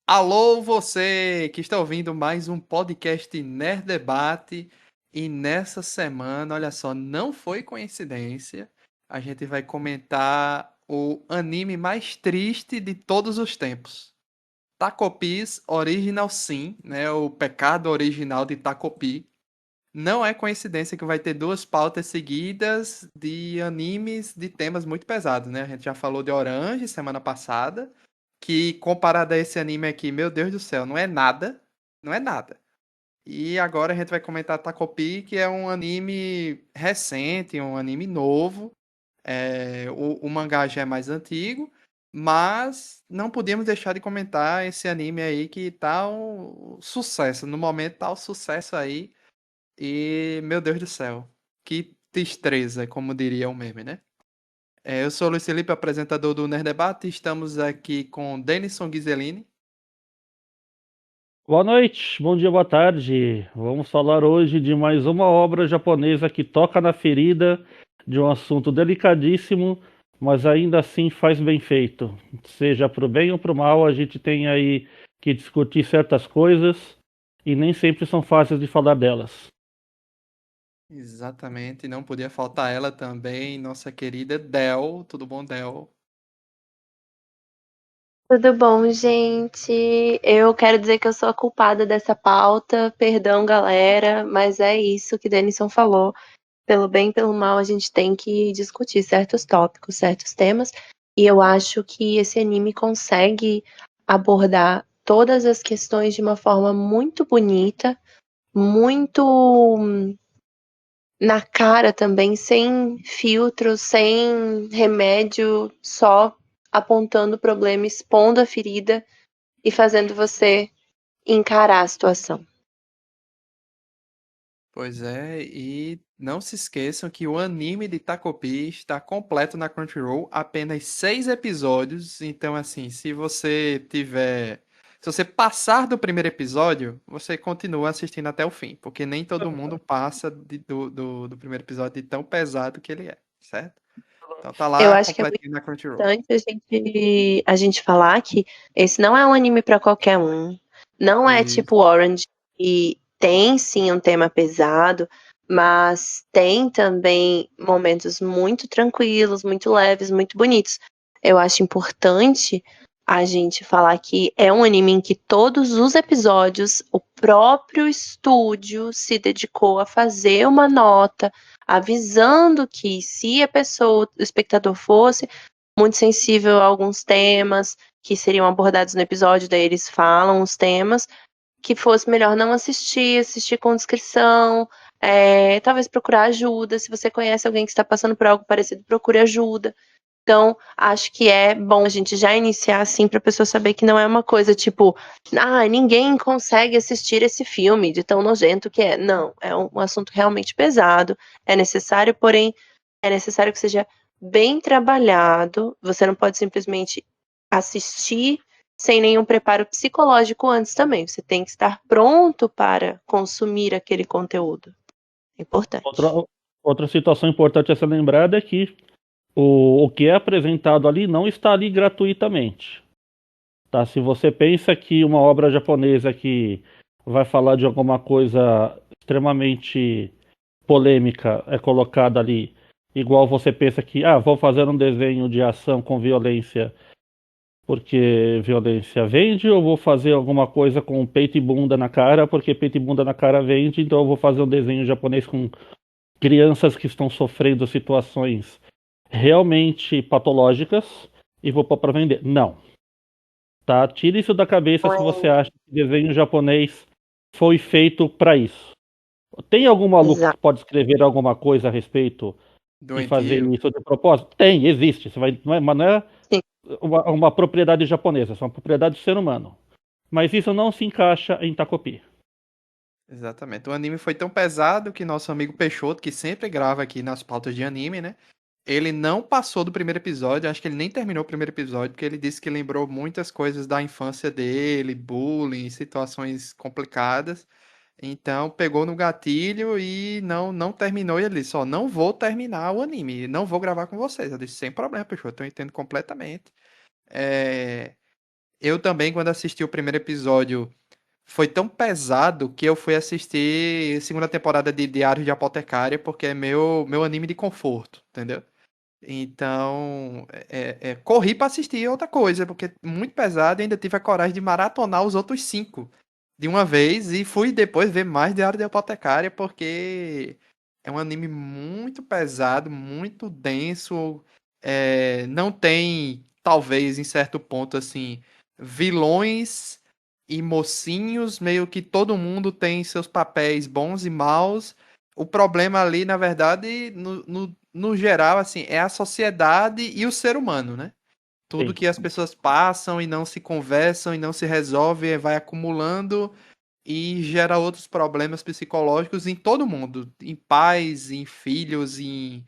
Alô, você que está ouvindo mais um podcast Nerd Debate. E nessa semana, olha só, não foi coincidência, a gente vai comentar o anime mais triste de todos os tempos. Takopi's Original Sin, né? O pecado original de Takopi. Não é coincidência que vai ter duas pautas seguidas de animes de temas muito pesados, né? A gente já falou de Orange semana passada, que comparado a esse anime aqui, meu Deus do céu, não é nada, não é nada. E agora a gente vai comentar Takopi, que é um anime recente, um anime novo. O mangá já é mais antigo, mas não podíamos deixar de comentar esse anime aí que tá um sucesso. No momento tá um sucesso aí. E, meu Deus do céu, que tristeza, como diria o meme, né? Eu sou o Luiz Felipe, apresentador do Nerd Debate, e estamos aqui com Denison Ghiseline. Boa noite, bom dia, boa tarde. Vamos falar hoje de mais uma obra japonesa que toca na ferida de um assunto delicadíssimo, mas ainda assim faz bem feito. Seja pro bem ou pro mal, a gente tem aí que discutir certas coisas e nem sempre são fáceis de falar delas. Exatamente, não podia faltar ela também, nossa querida Del. Tudo bom, Del? Tudo bom, gente? Eu quero dizer que eu sou a culpada dessa pauta. Perdão, galera, mas é isso que Denison falou. Pelo bem e pelo mal, a gente tem que discutir certos tópicos, certos temas. E eu acho que esse anime consegue abordar todas as questões de uma forma muito bonita, muito na cara também, sem filtro, sem remédio, só apontando o problema, expondo a ferida e fazendo você encarar a situação. Pois é, e não se esqueçam que o anime de Takopi está completo na Crunchyroll, apenas 6 episódios. Então, assim, se você passar do primeiro episódio, você continua assistindo até o fim, porque nem todo mundo passa do primeiro episódio de tão pesado que ele é, certo? Então tá Eu lá acho que é muito completinho na Crunchyroll. importante a gente falar que esse não é um anime para qualquer um. Não é E tipo Orange, e tem sim um tema pesado, mas tem também momentos muito tranquilos, muito leves, muito bonitos. Eu acho importante a gente falar que é um anime em que todos os episódios, o próprio estúdio se dedicou a fazer uma nota avisando que se a pessoa, o espectador fosse muito sensível a alguns temas que seriam abordados no episódio, daí eles falam os temas, que fosse melhor não assistir, assistir com discrição, talvez procurar ajuda. Se você conhece alguém que está passando por algo parecido, procure ajuda. Então, acho que é bom a gente já iniciar assim para a pessoa saber que não é uma coisa tipo, ninguém consegue assistir esse filme de tão nojento que é. Não, é um assunto realmente pesado, é necessário, porém, é necessário que seja bem trabalhado. Você não pode simplesmente assistir sem nenhum preparo psicológico antes também. Você tem que estar pronto para consumir aquele conteúdo. É Outra, importante. outra situação importante a ser lembrada é que o que é apresentado ali não está ali gratuitamente. Tá? Se você pensa que uma obra japonesa que vai falar de alguma coisa extremamente polêmica é colocada ali, igual você pensa que, vou fazer um desenho de ação com violência porque violência vende, ou vou fazer alguma coisa com peito e bunda na cara porque peito e bunda na cara vende, então eu vou fazer um desenho japonês com crianças que estão sofrendo situações realmente patológicas e vou pôr para vender. Não. Tá? Tire isso da cabeça se você acha que desenho japonês foi feito para isso. Tem algum maluco que Exato. pode escrever alguma coisa a respeito e fazer doentio. isso de propósito? Tem, existe. Você vai, não é, mas não é Sim. uma propriedade japonesa, é uma propriedade do ser humano. Mas isso não se encaixa em Takopi. Exatamente. O anime foi tão pesado que nosso amigo Peixoto, que sempre grava aqui nas pautas de anime, né? Ele não passou do primeiro episódio, acho que ele nem terminou o primeiro episódio, porque ele disse que lembrou muitas coisas da infância dele, bullying, situações complicadas. Então pegou no gatilho e não terminou. E ele disse: Ó, não vou terminar o anime, não vou gravar com vocês. Eu disse: sem problema, Peixoto, eu entendo completamente. É, eu também, quando assisti o primeiro episódio, foi tão pesado que eu fui assistir a segunda temporada de Diário de Apotecária, porque é meu anime de conforto, entendeu? Então, corri pra assistir outra coisa, porque é muito pesado e ainda tive a coragem de maratonar os outros 5 de uma vez e fui depois ver mais Diário de Apotecária, porque é um anime muito pesado, muito denso, não tem, talvez, em certo ponto, assim, vilões e mocinhos, meio que todo mundo tem seus papéis bons e maus. O problema ali, na verdade, no geral, assim, é a sociedade e o ser humano, né? Tudo Sim. que as pessoas passam e não se conversam e não se resolve, vai acumulando e gera outros problemas psicológicos em todo mundo, em pais, em filhos, em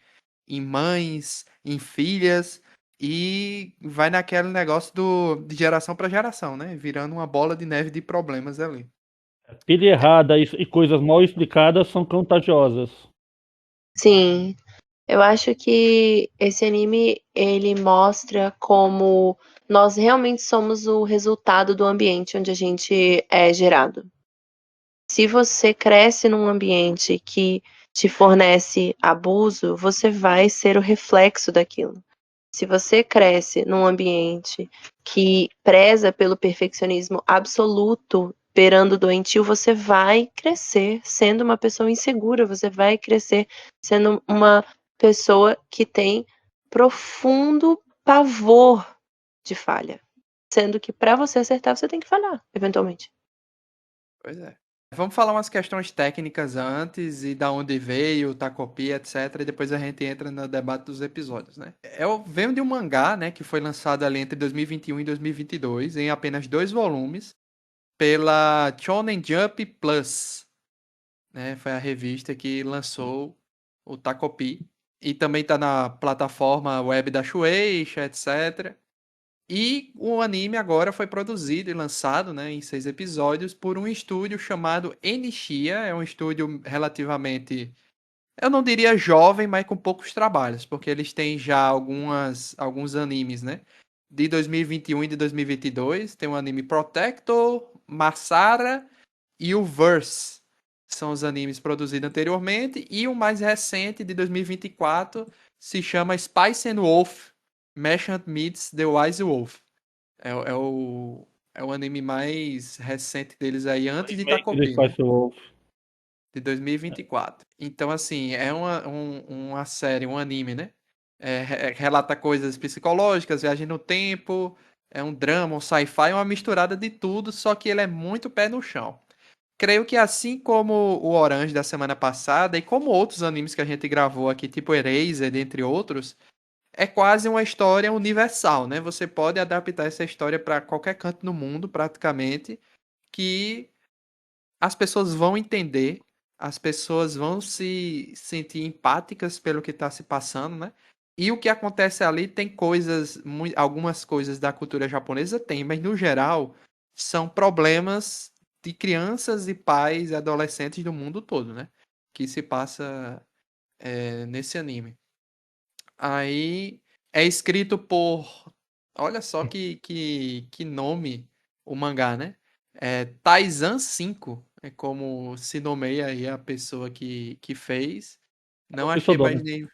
mães, em filhas, e vai naquele negócio de geração para geração, né? Virando uma bola de neve de problemas ali. Pilha errada e coisas mal explicadas são contagiosas. Sim, eu acho que esse anime ele mostra como nós realmente somos o resultado do ambiente onde a gente é gerado. Se você cresce num ambiente que te fornece abuso, você vai ser o reflexo daquilo. Se você cresce num ambiente que preza pelo perfeccionismo absoluto, beirando doentio, você vai crescer sendo uma pessoa insegura, você vai crescer sendo uma pessoa que tem profundo pavor de falha. Sendo que para você acertar, você tem que falhar, eventualmente. Pois é. Vamos falar umas questões técnicas antes e da onde veio, Takopi, etc. E depois a gente entra no debate dos episódios, né? Eu venho de um mangá, né, que foi lançado ali entre 2021 e 2022, em apenas 2 volumes, pela Shonen Jump Plus, né? Foi a revista que lançou o Takopi. E também tá na plataforma web da Shueisha, etc. E o anime agora foi produzido e lançado, né, em 6 episódios por um estúdio chamado Enichia. É um estúdio relativamente, eu não diria jovem, mas com poucos trabalhos, porque eles têm já alguns animes, né? De 2021 e de 2022. Tem o anime Protector, Masara e o Verse. São os animes produzidos anteriormente. E o mais recente, de 2024, se chama Spice and Wolf Merchant Meets the Wise Wolf. É, é o, é o anime mais recente deles aí, antes de Remake do Takopi, né? Spice Wolf. De 2024. Então, assim, é uma série, um anime, né? Relata coisas psicológicas, viagem no tempo, é um drama, um sci-fi, uma misturada de tudo, só que ele é muito pé no chão. Creio que assim como o Orange da semana passada e como outros animes que a gente gravou aqui, tipo Eraser, entre outros, é quase uma história universal, né? Você pode adaptar essa história para qualquer canto no mundo, praticamente, que as pessoas vão entender, as pessoas vão se sentir empáticas pelo que está se passando, né? E o que acontece ali tem coisas, algumas coisas da cultura japonesa tem, mas no geral são problemas de crianças e pais e adolescentes do mundo todo, né? Que se passa nesse anime. Aí é escrito por. Olha só que nome o mangá, né? É Taizan 5. É como se nomeia aí a pessoa que fez. É o Não achei mais pseudônimo.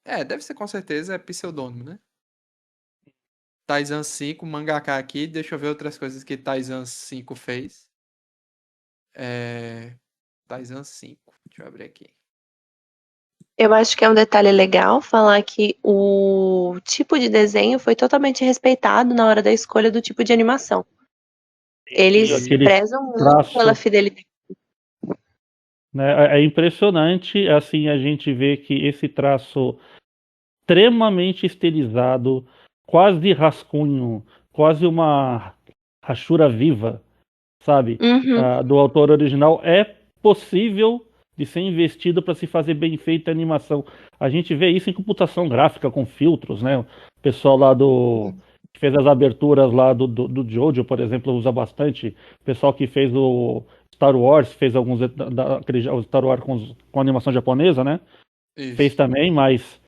nem. Deve ser com certeza, é pseudônimo, né? Taizan 5, mangaka aqui. Deixa eu ver outras coisas que Taizan 5 fez. É. Taizan 5. Deixa eu abrir aqui. Eu acho que é um detalhe legal falar que o tipo de desenho foi totalmente respeitado na hora da escolha do tipo de animação. E Eles aquele prezam muito pela traço, fidelidade. né? É impressionante, assim, a gente vê que esse traço extremamente estilizado, quase rascunho, quase uma rachura viva, sabe? Uhum. Do autor original é possível de ser investido para se fazer bem feita a animação. A gente vê isso em computação gráfica com filtros, né? O pessoal lá do que fez as aberturas lá do Jojo, por exemplo, usa bastante. O pessoal que fez o Star Wars, fez alguns o Star Wars com animação japonesa, né? Fez Isso. também, mas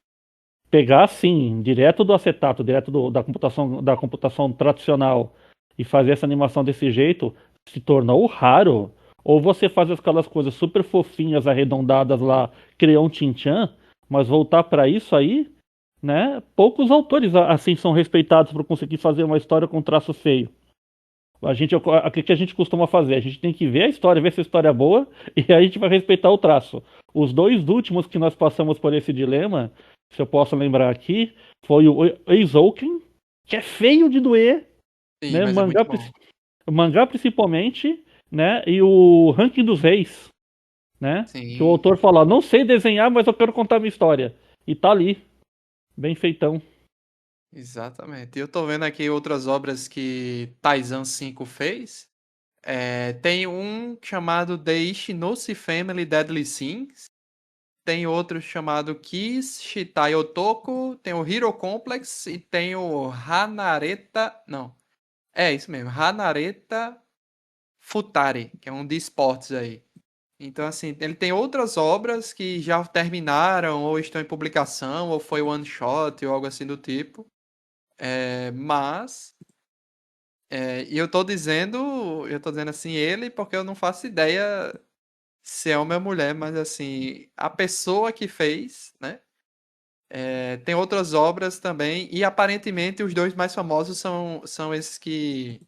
pegar assim, direto do acetato, direto da computação tradicional e fazer essa animação desse jeito se tornou raro. Ou você faz aquelas coisas super fofinhas, arredondadas lá, criar um Tchan, mas voltar pra isso aí, né? Poucos autores assim são respeitados por conseguir fazer uma história com traço feio. O que a gente costuma fazer? A gente tem que ver a história, ver se a história é boa, e aí a gente vai respeitar o traço. Os dois últimos que nós passamos por esse dilema, se eu posso lembrar aqui, foi o Eizouken, que é feio de doer, Sim, né? mas é muito bom. Mangá principalmente, né? E o Ranking dos Reis, né? Que o Sim, autor fala, não sei desenhar, mas eu quero contar minha história. E tá ali, bem feitão. exatamente. E eu tô vendo aqui outras obras que Taizan 5 fez. Tem um chamado The Ishinose Family Deadly Sins. Tem outro chamado Kiss Shitai Otoko. Tem o Hero Complex e tem o Hanareta. Não, é isso mesmo. Hanareta Futari, que é um de esportes aí. Então, assim, ele tem outras obras que já terminaram, ou estão em publicação, ou foi one shot, ou algo assim do tipo. Mas e eu tô dizendo assim ele porque eu não faço ideia se é homem ou mulher, mas assim, a pessoa que fez, né? Tem outras obras também, e aparentemente os dois mais famosos são esses que.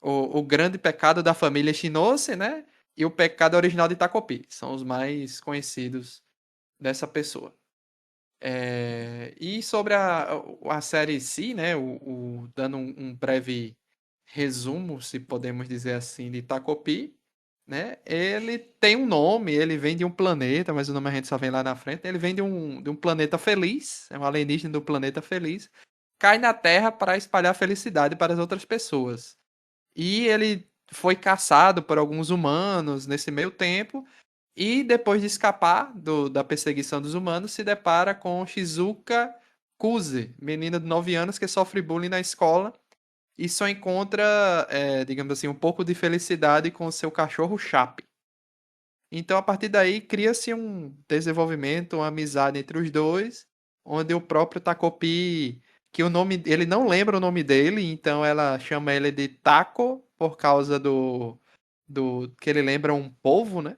O Grande Pecado da Família Shinosse, né? E o Pecado Original de Takopi. São os mais conhecidos dessa pessoa. E sobre a série em si, né? Dando um breve resumo, se podemos dizer assim, de Takopi, né? Ele tem um nome, ele vem de um planeta, mas o nome a gente só vem lá na frente. Ele vem de um planeta feliz, é um alienígena do planeta feliz, cai na Terra para espalhar felicidade para as outras pessoas. E ele foi caçado por alguns humanos nesse meio tempo, e depois de escapar da perseguição dos humanos, se depara com Shizuka Kuze, menina de 9 anos que sofre bullying na escola e só encontra, digamos assim, um pouco de felicidade com o seu cachorro Chape. Então, a partir daí, cria-se um desenvolvimento, uma amizade entre os dois, onde o próprio Takopi, que o nome, ele não lembra o nome dele, então ela chama ele de Taco por causa do que ele lembra um polvo, né?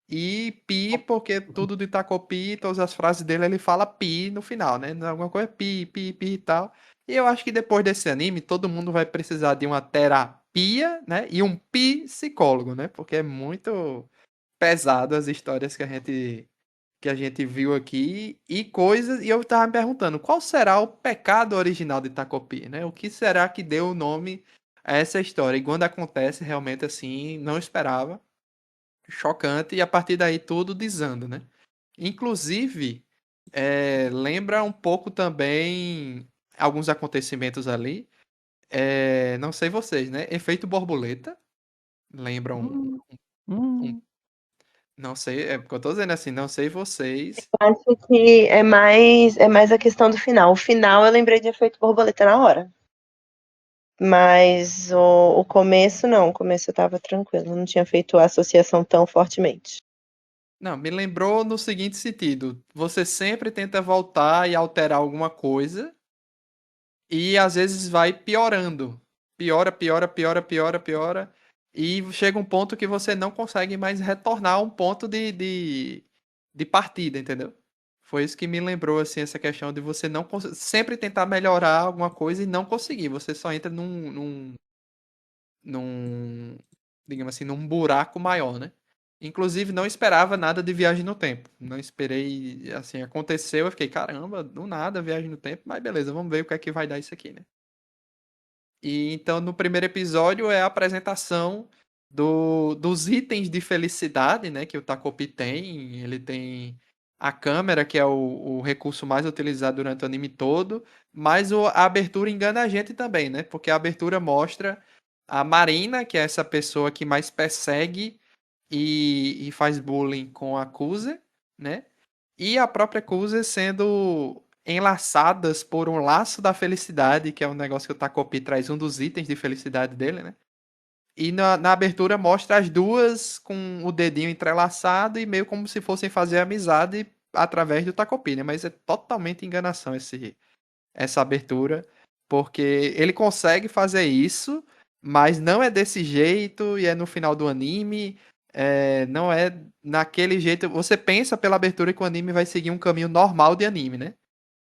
E pi, porque tudo de Takopi, todas as frases dele, ele fala pi no final, né? Alguma coisa pi, pi, pi e tal. E eu acho que depois desse anime, todo mundo vai precisar de uma terapia, né? E um psicólogo, né? Porque é muito pesado as histórias que a gente viu aqui e coisas. E eu tava me perguntando, qual será o pecado original de Takopi, né? O que será que deu o nome a essa história? E quando acontece, realmente assim, não esperava, chocante, e a partir daí tudo desanda, né? Inclusive, lembra um pouco também alguns acontecimentos ali. Não sei vocês, né? Efeito borboleta. Lembram Hum, um. hum. Não sei, é porque eu tô dizendo assim, não sei vocês. Acho que é mais a questão do final. O final eu lembrei de efeito borboleta na hora. Mas o começo não, o começo eu tava tranquilo, não tinha feito a associação tão fortemente. Não, me lembrou no seguinte sentido: você sempre tenta voltar e alterar alguma coisa, e às vezes vai piorando. Piora, piora, piora, piora, piora. E chega um ponto que você não consegue mais retornar a um ponto de partida, entendeu? Foi isso que me lembrou, assim, essa questão de você não sempre tentar melhorar alguma coisa e não conseguir. Você só entra num, digamos assim, num buraco maior, né? Inclusive, não esperava nada de viagem no tempo. Não esperei, assim, aconteceu, eu fiquei, caramba, do nada viagem no tempo, mas beleza, vamos ver o que é que vai dar isso aqui, né? E então, no primeiro episódio é a apresentação dos itens de felicidade, né, que o Takopi tem. Ele tem a câmera, que é o recurso mais utilizado durante o anime todo, mas a abertura engana a gente também, né? Porque a abertura mostra a Marina, que é essa pessoa que mais persegue e faz bullying com a Kuze, né? E a própria Kuze sendo enlaçadas por um laço da felicidade, que é um negócio que o Takopi traz, um dos itens de felicidade dele, né? E na abertura mostra as duas com o dedinho entrelaçado e meio como se fossem fazer amizade através do Takopi, né? Mas é totalmente enganação essa abertura, porque ele consegue fazer isso, mas não é desse jeito e é no final do anime. Não é naquele jeito. Você pensa pela abertura que o anime vai seguir um caminho normal de anime, né?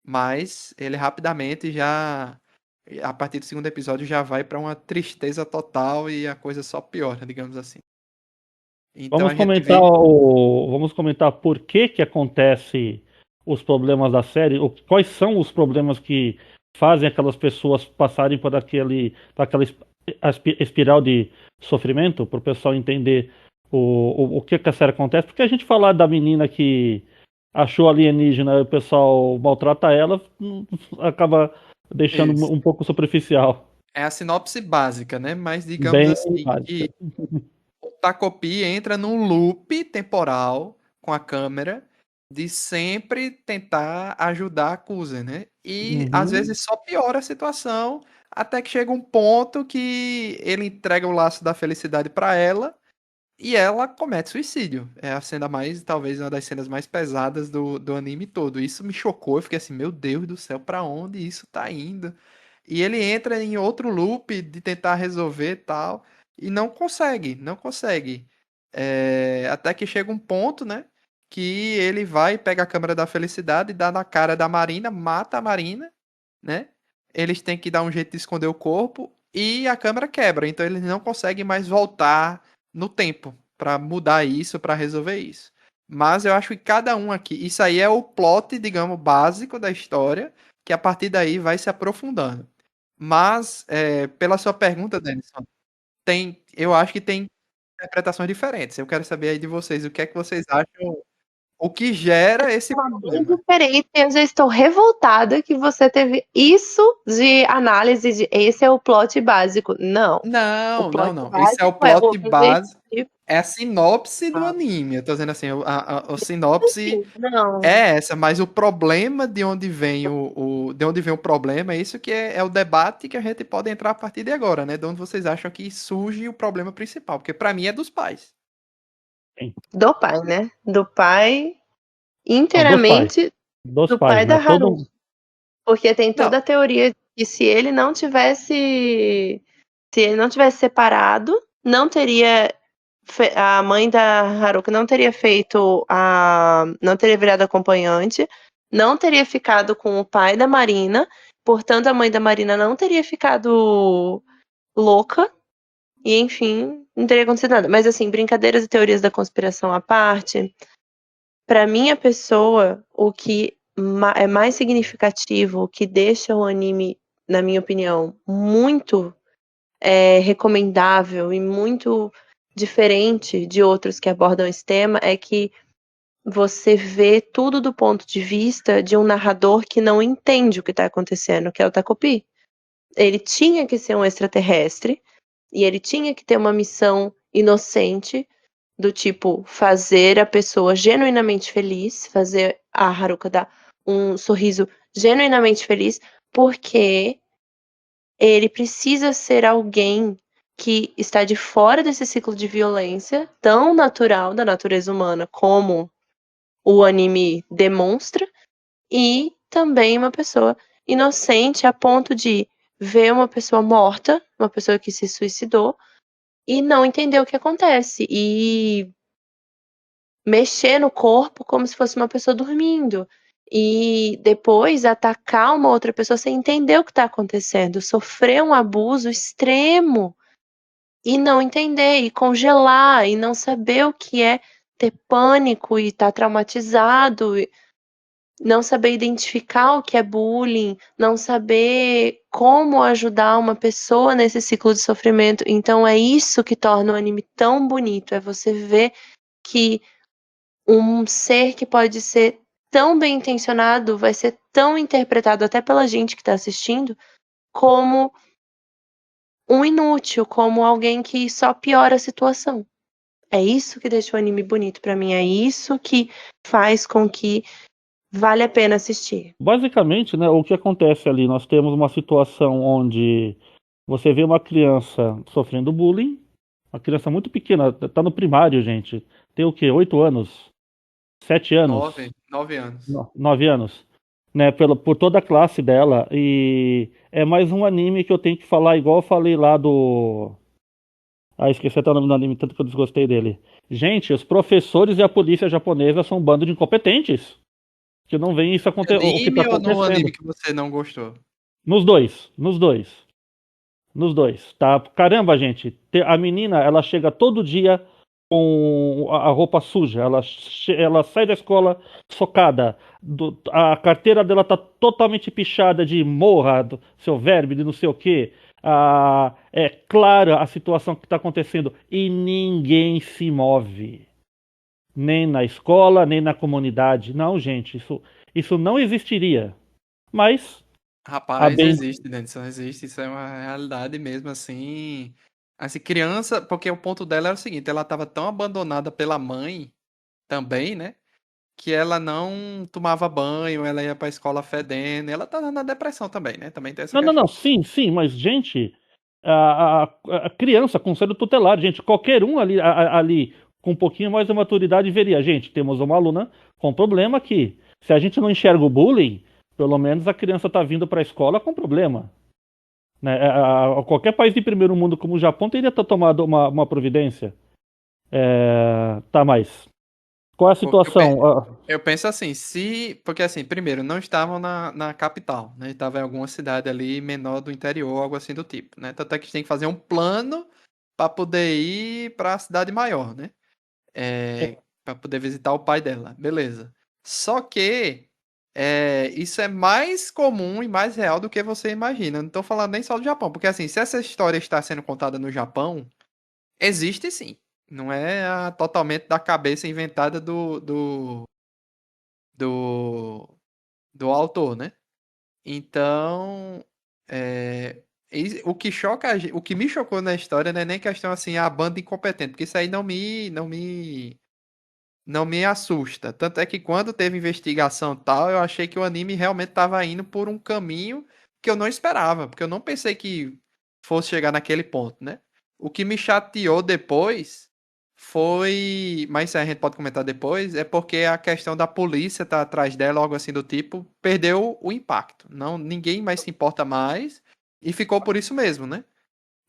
Mas ele rapidamente já, a partir do segundo episódio, já vai pra uma tristeza total e a coisa só piora, digamos assim. Então a gente vê. Vamos comentar por que que acontece os problemas da série, quais são os problemas que fazem aquelas pessoas passarem por aquela espiral de sofrimento, para o pessoal entender o que que a série acontece. Porque a gente falar da menina que achou alienígena e o pessoal maltrata ela, acaba deixando Isso. um pouco superficial. É a sinopse básica, né? Mas digamos Bem assim básica. que o Takopi entra num loop temporal com a câmera de sempre tentar ajudar a Kuzen, né? E às Uhum. vezes só piora a situação até que chega um ponto que ele entrega o laço da felicidade pra ela e ela comete suicídio. É a cena mais, talvez uma das cenas mais pesadas do anime todo. Isso me chocou, eu fiquei assim, meu Deus do céu, pra onde isso tá indo? E ele entra em outro loop de tentar resolver tal, e não consegue, não consegue. Até que chega um ponto, né? Que ele vai, pega a câmera da felicidade, dá na cara da Marina, mata a Marina, né? Eles têm que dar um jeito de esconder o corpo e a câmera quebra. Então eles não conseguem mais voltar no tempo pra mudar isso, pra resolver isso. Mas eu acho que cada um aqui, isso aí é o plot, digamos, básico da história, que a partir daí vai se aprofundando. Mas, pela sua pergunta, Denison, eu acho que tem interpretações diferentes. Eu quero saber aí de vocês, o que é que vocês acham, o que gera esse Uma bem problema? diferente. Eu já estou revoltada que você teve isso de análise de esse é o plot básico. Não. O Não, não, plot não. Esse é o básico é o plot base, objetivo. é a sinopse do anime. Eu tô dizendo assim, a sinopse Não. é essa, mas o problema de onde vem de onde vem o problema, é isso que é o debate que a gente pode entrar a partir de agora, né? De onde vocês acham que surge o problema principal, porque pra mim é dos pais. Sim. Do pai, né? Do pai Não, dos pais. inteiramente Dos do pais, pai da né? Haru. Porque tem Não, toda a teoria de que se ele não tivesse separado, não teria a mãe da Haruka não teria não teria virado acompanhante, não teria ficado com o pai da Marina, portanto a mãe da Marina não teria ficado louca e enfim, não teria acontecido nada. Mas assim, brincadeiras e teorias da conspiração à parte, para minha pessoa, o que é mais significativo, o que deixa o anime, na minha opinião, muito recomendável e muito diferente de outros que abordam esse tema é que você vê tudo do ponto de vista de um narrador que não entende o que está acontecendo, que é o Takopi. Ele tinha que ser um extraterrestre e ele tinha que ter uma missão inocente do tipo fazer a pessoa genuinamente feliz, fazer a Haruka dar um sorriso genuinamente feliz, porque ele precisa ser alguém que está de fora desse ciclo de violência tão natural da natureza humana como o anime demonstra, e também uma pessoa inocente a ponto de ver uma pessoa morta, uma pessoa que se suicidou, e não entender o que acontece, e mexer no corpo como se fosse uma pessoa dormindo. E depois atacar uma outra pessoa sem entender o que está acontecendo, sofrer um abuso extremo e não entender, e congelar, e não saber o que é ter pânico e estar traumatizado, e não saber identificar o que é bullying, não saber como ajudar uma pessoa nesse ciclo de sofrimento. Então é isso que torna o anime tão bonito, é você ver que um ser que pode ser tão bem intencionado vai ser tão interpretado até pela gente que está assistindo como um inútil, como alguém que só piora a situação. É isso que deixa o anime bonito pra mim, é isso que faz com que vale a pena assistir. Basicamente, né, o que acontece ali, nós temos uma situação onde você vê uma criança sofrendo bullying, uma criança muito pequena, tá no primário, gente. Tem o quê? 8 anos? 7 anos? 9 anos. 9 anos? né, por toda a classe dela. E é mais um anime que eu tenho que falar, igual eu falei lá do. Ah, esqueci até o nome do anime, tanto que eu desgostei dele. Gente, os professores e a polícia japonesa são um bando de incompetentes. Que não veem isso o que tá Anime ou no anime acontecendo. que você não gostou? Nos dois, nos dois. Nos dois, tá? Caramba, gente, a menina, ela chega todo dia com a roupa suja, ela sai da escola socada, a carteira dela tá totalmente pichada de morra, seu verme, de não sei o quê. É clara a situação que está acontecendo e ninguém se move. Nem na escola, nem na comunidade. Não, gente, isso não existiria. Mas, a Rapaz, bem. existe, Denison, existe. Isso é uma realidade mesmo, assim. Assim, criança, porque o ponto dela era o seguinte, ela estava tão abandonada pela mãe também, né? Que ela não tomava banho, ela ia pra escola fedendo, ela tá na depressão também, né? Também tem essa Não, não, não, questão. sim, sim, mas, gente, a criança, conselho tutelar, gente, qualquer um ali com um pouquinho mais de maturidade veria, gente, temos uma aluna com problema aqui. Se a gente não enxerga o bullying, pelo menos a criança está vindo para a escola com problema. Né? Qualquer país de primeiro mundo como o Japão teria tomado uma providência. Tá, mas qual é a Pô, situação? eu penso assim, se. Porque assim, primeiro, não estavam na capital, né? Estava em alguma cidade ali menor do interior, algo assim do tipo, né? Tanto é que tem que fazer um plano para poder ir para a cidade maior, né? Para poder visitar o pai dela. Beleza. Só que isso é mais comum e mais real do que você imagina. Eu não tô falando nem só do Japão, porque assim, se essa história está sendo contada no Japão, existe sim. Não é totalmente da cabeça inventada do, do autor, né? Então, o que choca, o que me chocou na história não é nem questão assim, a banda incompetente, porque isso aí não me assusta. Tanto é que quando teve investigação e tal, eu achei que o anime realmente estava indo por um caminho que eu não esperava, porque eu não pensei que fosse chegar naquele ponto, né? O que me chateou depois foi, mas isso a gente pode comentar depois, é porque a questão da polícia tá atrás dela, algo assim do tipo, perdeu o impacto. Não, ninguém mais se importa mais e ficou por isso mesmo, né?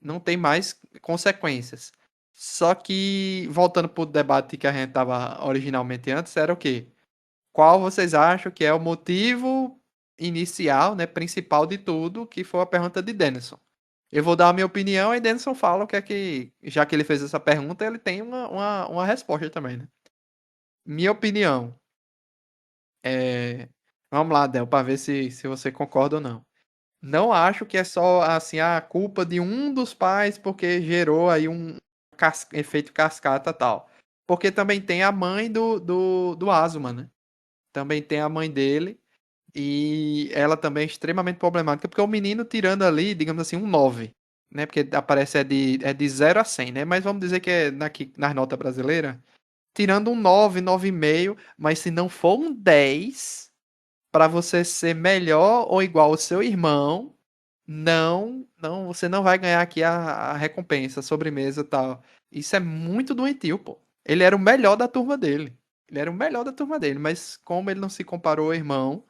Não tem mais consequências. Só que, voltando pro debate que a gente tava originalmente antes, era o quê? Qual vocês acham que é o motivo inicial, né, principal de tudo, que foi a pergunta de Denison. Eu vou dar a minha opinião e Denison fala o que é que, já que ele fez essa pergunta, ele tem uma resposta também, né? Minha opinião é... Vamos lá, Del, para ver se você concorda ou não. Não acho que é só assim a culpa de um dos pais porque gerou aí um efeito cascata e tal. Porque também tem a mãe do Azuma, né? Também tem a mãe dele e ela também é extremamente problemática porque o menino tirando ali, digamos assim, um 9, né? Porque aparece é de 0 a 100, né? Mas vamos dizer que é nas notas brasileiras, tirando um 9, 9,5, mas se não for um 10 para você ser melhor ou igual ao seu irmão, não, você não vai ganhar aqui a recompensa, a sobremesa e tal. Isso é muito doentio, pô. Ele era o melhor da turma dele. Ele era o melhor da turma dele, mas como ele não se comparou ao irmão,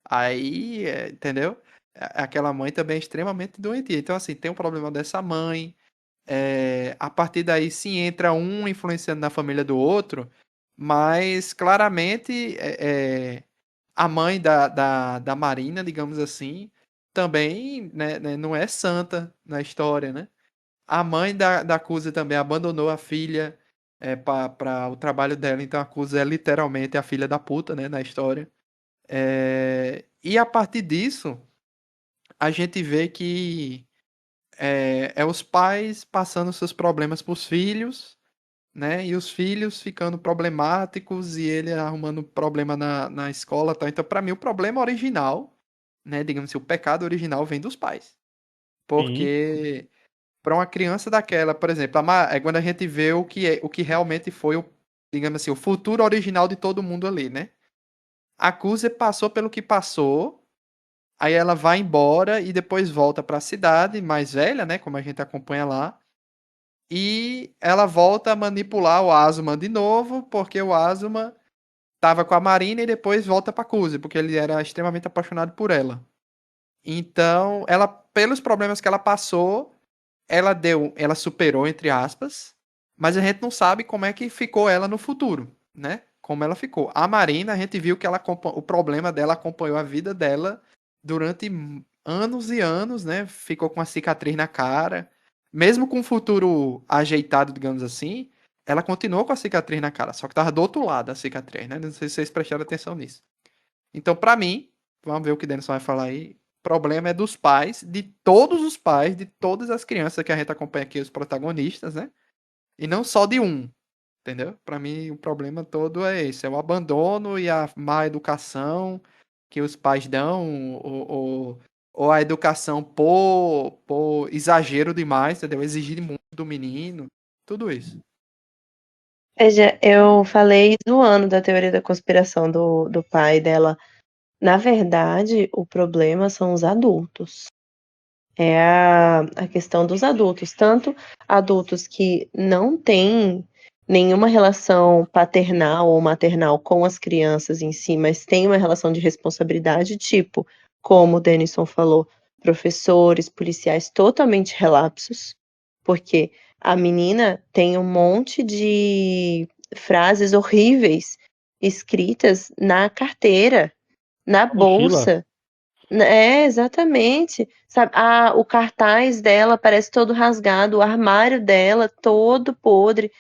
aí, entendeu? Aquela mãe também é extremamente doentia. Então, assim, tem um problema dessa mãe. A partir daí, sim, entra um influenciando na família do outro, mas claramente a mãe da Marina, digamos assim, também né, não é santa na história, né? A mãe da Cusa também abandonou a filha para o trabalho dela, então a Cusa é literalmente a filha da puta, né, na história. E a partir disso, a gente vê que é os pais passando seus problemas para os filhos, né? E os filhos ficando problemáticos e ele arrumando problema na escola, tal. Então, para mim, o problema original, né? Digamos assim, o pecado original vem dos pais. Sim, Porque para uma criança daquela, por exemplo, é quando a gente vê o que realmente foi digamos assim, o futuro original de todo mundo ali, né? A Kuze passou pelo que passou, aí ela vai embora e depois volta para a cidade mais velha, né? Como a gente acompanha lá. E ela volta a manipular o Azuma de novo, porque o Azuma tava com a Marina e depois volta pra Cusi, porque ele era extremamente apaixonado por ela. Então, ela, pelos problemas que ela passou, ela superou, entre aspas, mas a gente não sabe como é que ficou ela no futuro, né? Como ela ficou. A Marina, a gente viu que o problema dela acompanhou a vida dela durante anos e anos, né? Ficou com uma cicatriz na cara. Mesmo com um futuro ajeitado, digamos assim, ela continuou com a cicatriz na cara, só que tava do outro lado a cicatriz, né? Não sei se vocês prestaram atenção nisso. Então, pra mim, vamos ver o que o Denison vai falar aí. O problema é dos pais, de todos os pais, de todas as crianças que a gente acompanha aqui, os protagonistas, né? E não só de um, entendeu? Pra mim, o problema todo é esse: é o abandono e a má educação que os pais dão, ou a educação por exagero demais, entendeu? Exigir muito do menino, tudo isso. Veja, eu falei zoando da teoria da conspiração do pai dela. Na verdade, o problema são os adultos. É a questão dos adultos, tanto adultos que não têm nenhuma relação paternal ou maternal com as crianças em si, mas têm uma relação de responsabilidade, tipo, como o Denison falou, professores, policiais totalmente relapsos, porque a menina tem um monte de frases horríveis escritas na carteira, na Mochila. bolsa. É, exatamente. Sabe, o cartaz dela parece todo rasgado, o armário dela todo podre.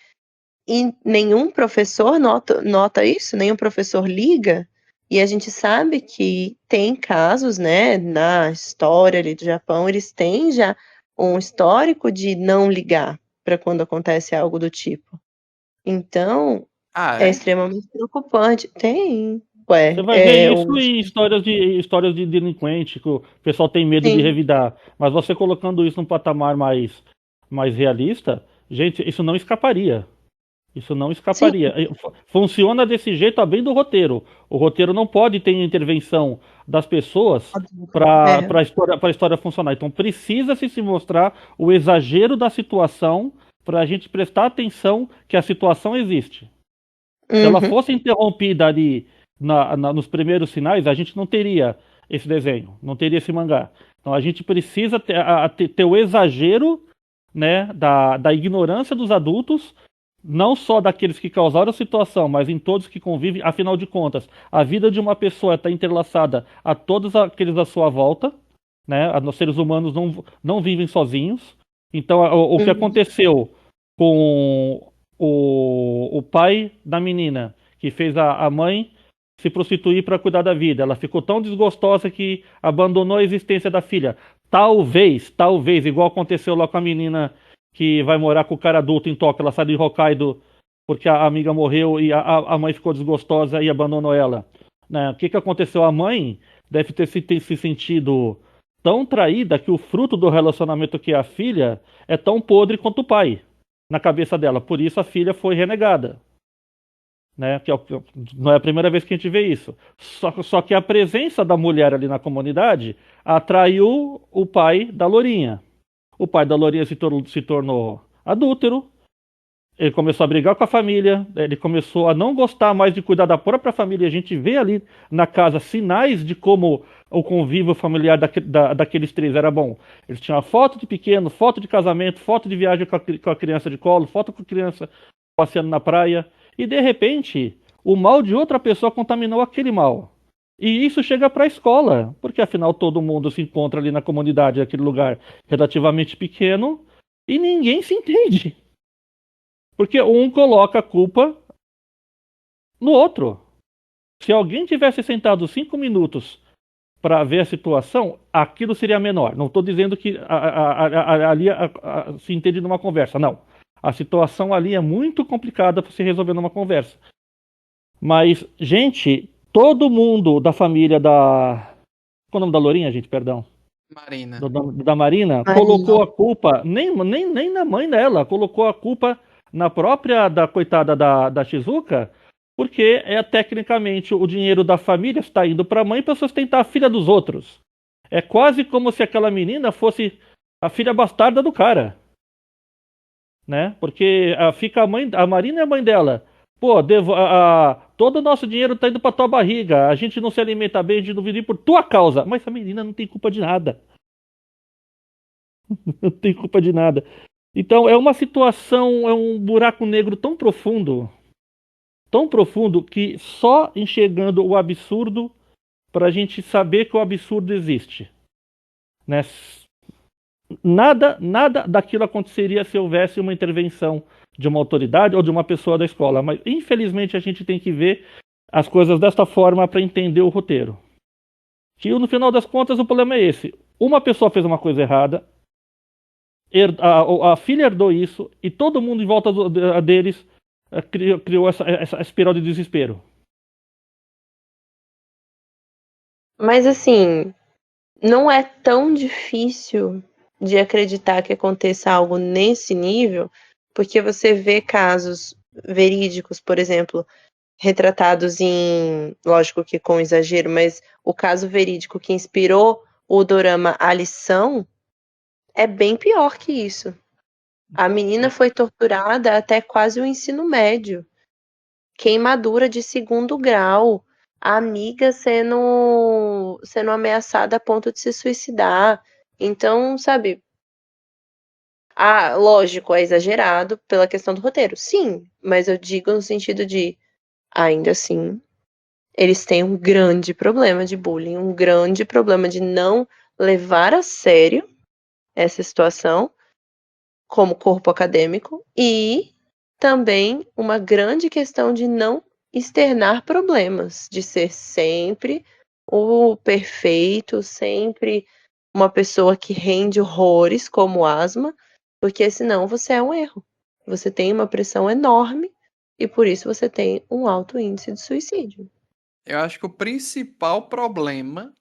E nenhum professor nota isso, nenhum professor liga. E a gente sabe que tem casos, né, na história ali do Japão, eles têm já um histórico de não ligar para quando acontece algo do tipo. Então, Ah, é é? extremamente preocupante. Tem. Você Ué, vai ver isso o... em histórias de delinquente, que o pessoal tem medo de Sim. revidar. Mas você colocando isso num patamar mais realista, gente, isso não escaparia. Isso não Sim. escaparia. Funciona desse jeito a bem do roteiro. O roteiro não pode ter intervenção das pessoas para É. a história funcionar. Então precisa se mostrar o exagero da situação para a gente prestar atenção que a situação existe. Se ela Uhum. fosse interrompida ali nos primeiros sinais, a gente não teria esse desenho, não teria esse mangá. Então a gente precisa ter o exagero, né, da ignorância dos adultos, não só daqueles que causaram a situação, mas em todos que convivem. Afinal de contas, a vida de uma pessoa está entrelaçada a todos aqueles à sua volta, né? Os seres humanos não vivem sozinhos. Então o que Uhum. aconteceu com o pai da menina, que fez a mãe se prostituir para cuidar da vida. Ela ficou tão desgostosa que abandonou a existência da filha. Talvez, igual aconteceu lá com a menina que vai morar com o cara adulto em Tóquio. Ela sai de Hokkaido porque a amiga morreu e a mãe ficou desgostosa e abandonou ela. Né? O que, que aconteceu? A mãe deve ter se sentido tão traída que o fruto do relacionamento que é a filha é tão podre quanto o pai na cabeça dela. Por isso a filha foi renegada. Né? Não é a primeira vez que a gente vê isso. Só que a presença da mulher ali na comunidade atraiu o pai da Lourinha. O pai da Lourinha se tornou adúltero. Ele começou a brigar com a família. Ele começou a não gostar mais de cuidar da própria família. A gente vê ali na casa sinais de como o convívio familiar daqueles três era bom. Eles tinham a foto de pequeno, foto de casamento, foto de viagem com a criança de colo, foto com a criança passeando na praia. E de repente, o mal de outra pessoa contaminou aquele mal. E isso chega para a escola, porque afinal todo mundo se encontra ali na comunidade, aquele lugar relativamente pequeno, e ninguém se entende. Porque um coloca a culpa no outro. Se alguém tivesse sentado 5 minutos para ver a situação, aquilo seria menor. Não estou dizendo que ali se entende numa conversa, não. A situação ali é muito complicada para se resolver numa conversa. Mas, gente, todo mundo da família da. Qual é o nome da Lourinha, gente? Perdão. Marina. Da Marina, Marina. colocou a culpa, nem na mãe dela, colocou a culpa na própria da coitada da Shizuka, porque tecnicamente o dinheiro da família está indo para a mãe para sustentar a filha dos outros. É quase como se aquela menina fosse a filha bastarda do cara. Né? Porque fica a Marina e a mãe dela Pô, todo o nosso dinheiro tá indo pra tua barriga. A gente não se alimenta bem, a gente não vive por tua causa. Mas a menina não tem culpa de nada. Não tem culpa de nada. Então é uma situação, é um buraco negro tão profundo que só enxergando o absurdo para a gente saber que o absurdo existe, né? Nada daquilo aconteceria se houvesse uma intervenção de uma autoridade ou de uma pessoa da escola, mas infelizmente a gente tem que ver as coisas desta forma para entender o roteiro. Que no final das contas o problema é esse: uma pessoa fez uma coisa errada, a filha herdou isso e todo mundo em volta deles criou essa espiral de desespero. Mas assim, não é tão difícil de acreditar que aconteça algo nesse nível, porque você vê casos verídicos, por exemplo, retratados em, lógico que com exagero, mas o caso verídico que inspirou o dorama A Lição é bem pior que isso. A menina foi torturada até quase o ensino médio. Queimadura de segundo grau. A amiga sendo ameaçada a ponto de se suicidar. Então, sabe, lógico, é exagerado pela questão do roteiro. Sim, mas eu digo no sentido de, ainda assim, eles têm um grande problema de bullying, um grande problema de não levar a sério essa situação como corpo acadêmico e também uma grande questão de não externar problemas, de ser sempre o perfeito, sempre uma pessoa que rende horrores como asma, porque senão você é um erro. Você tem uma pressão enorme e por isso você tem um alto índice de suicídio. Eu acho que o principal problema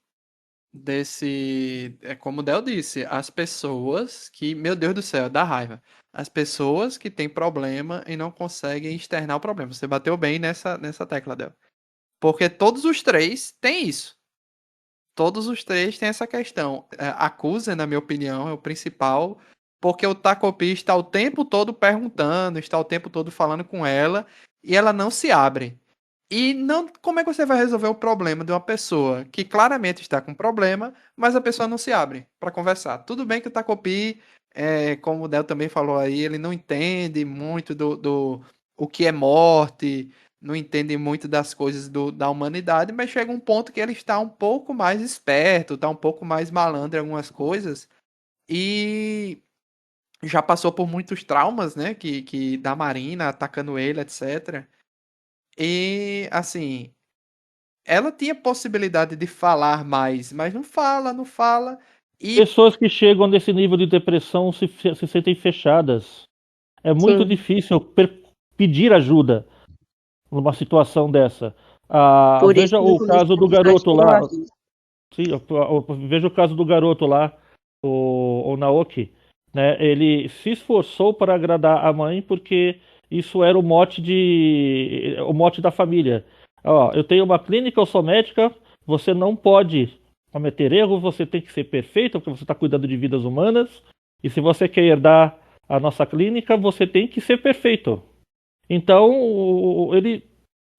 desse. É como o Del disse, as pessoas que. Meu Deus do céu, dá raiva. As pessoas que têm problema e não conseguem externar o problema. Você bateu bem nessa tecla, Del. Porque todos os três têm isso. Todos os três têm essa questão. A Kuzen, na minha opinião, é o principal. Porque o Takopi está o tempo todo perguntando, está o tempo todo falando com ela. E ela não se abre. E não, como é que você vai resolver o problema de uma pessoa que claramente está com problema, mas a pessoa não se abre para conversar? Tudo bem que o Takopi, como o Del também falou aí, ele não entende muito do o que é morte, não entende muito das coisas da humanidade, mas chega um ponto que ele está um pouco mais esperto, está um pouco mais malandro em algumas coisas e já passou por muitos traumas, né, que da Marina atacando ele, etc. E, assim, ela tinha possibilidade de falar mais, mas não fala, não fala. E Pessoas que chegam nesse nível de depressão se sentem fechadas. É muito Sim, difícil pedir ajuda numa situação dessa. por isso Veja no o começo caso da do amizade garoto eu lá. acho. Sim, veja o caso do garoto lá, o Naoki. Né? Ele se esforçou para agradar a mãe porque isso era o mote da família. Ó, eu tenho uma clínica, eu sou médica, você não pode cometer erros, você tem que ser perfeito, porque você está cuidando de vidas humanas. E se você quer herdar a nossa clínica, você tem que ser perfeito. Então, ele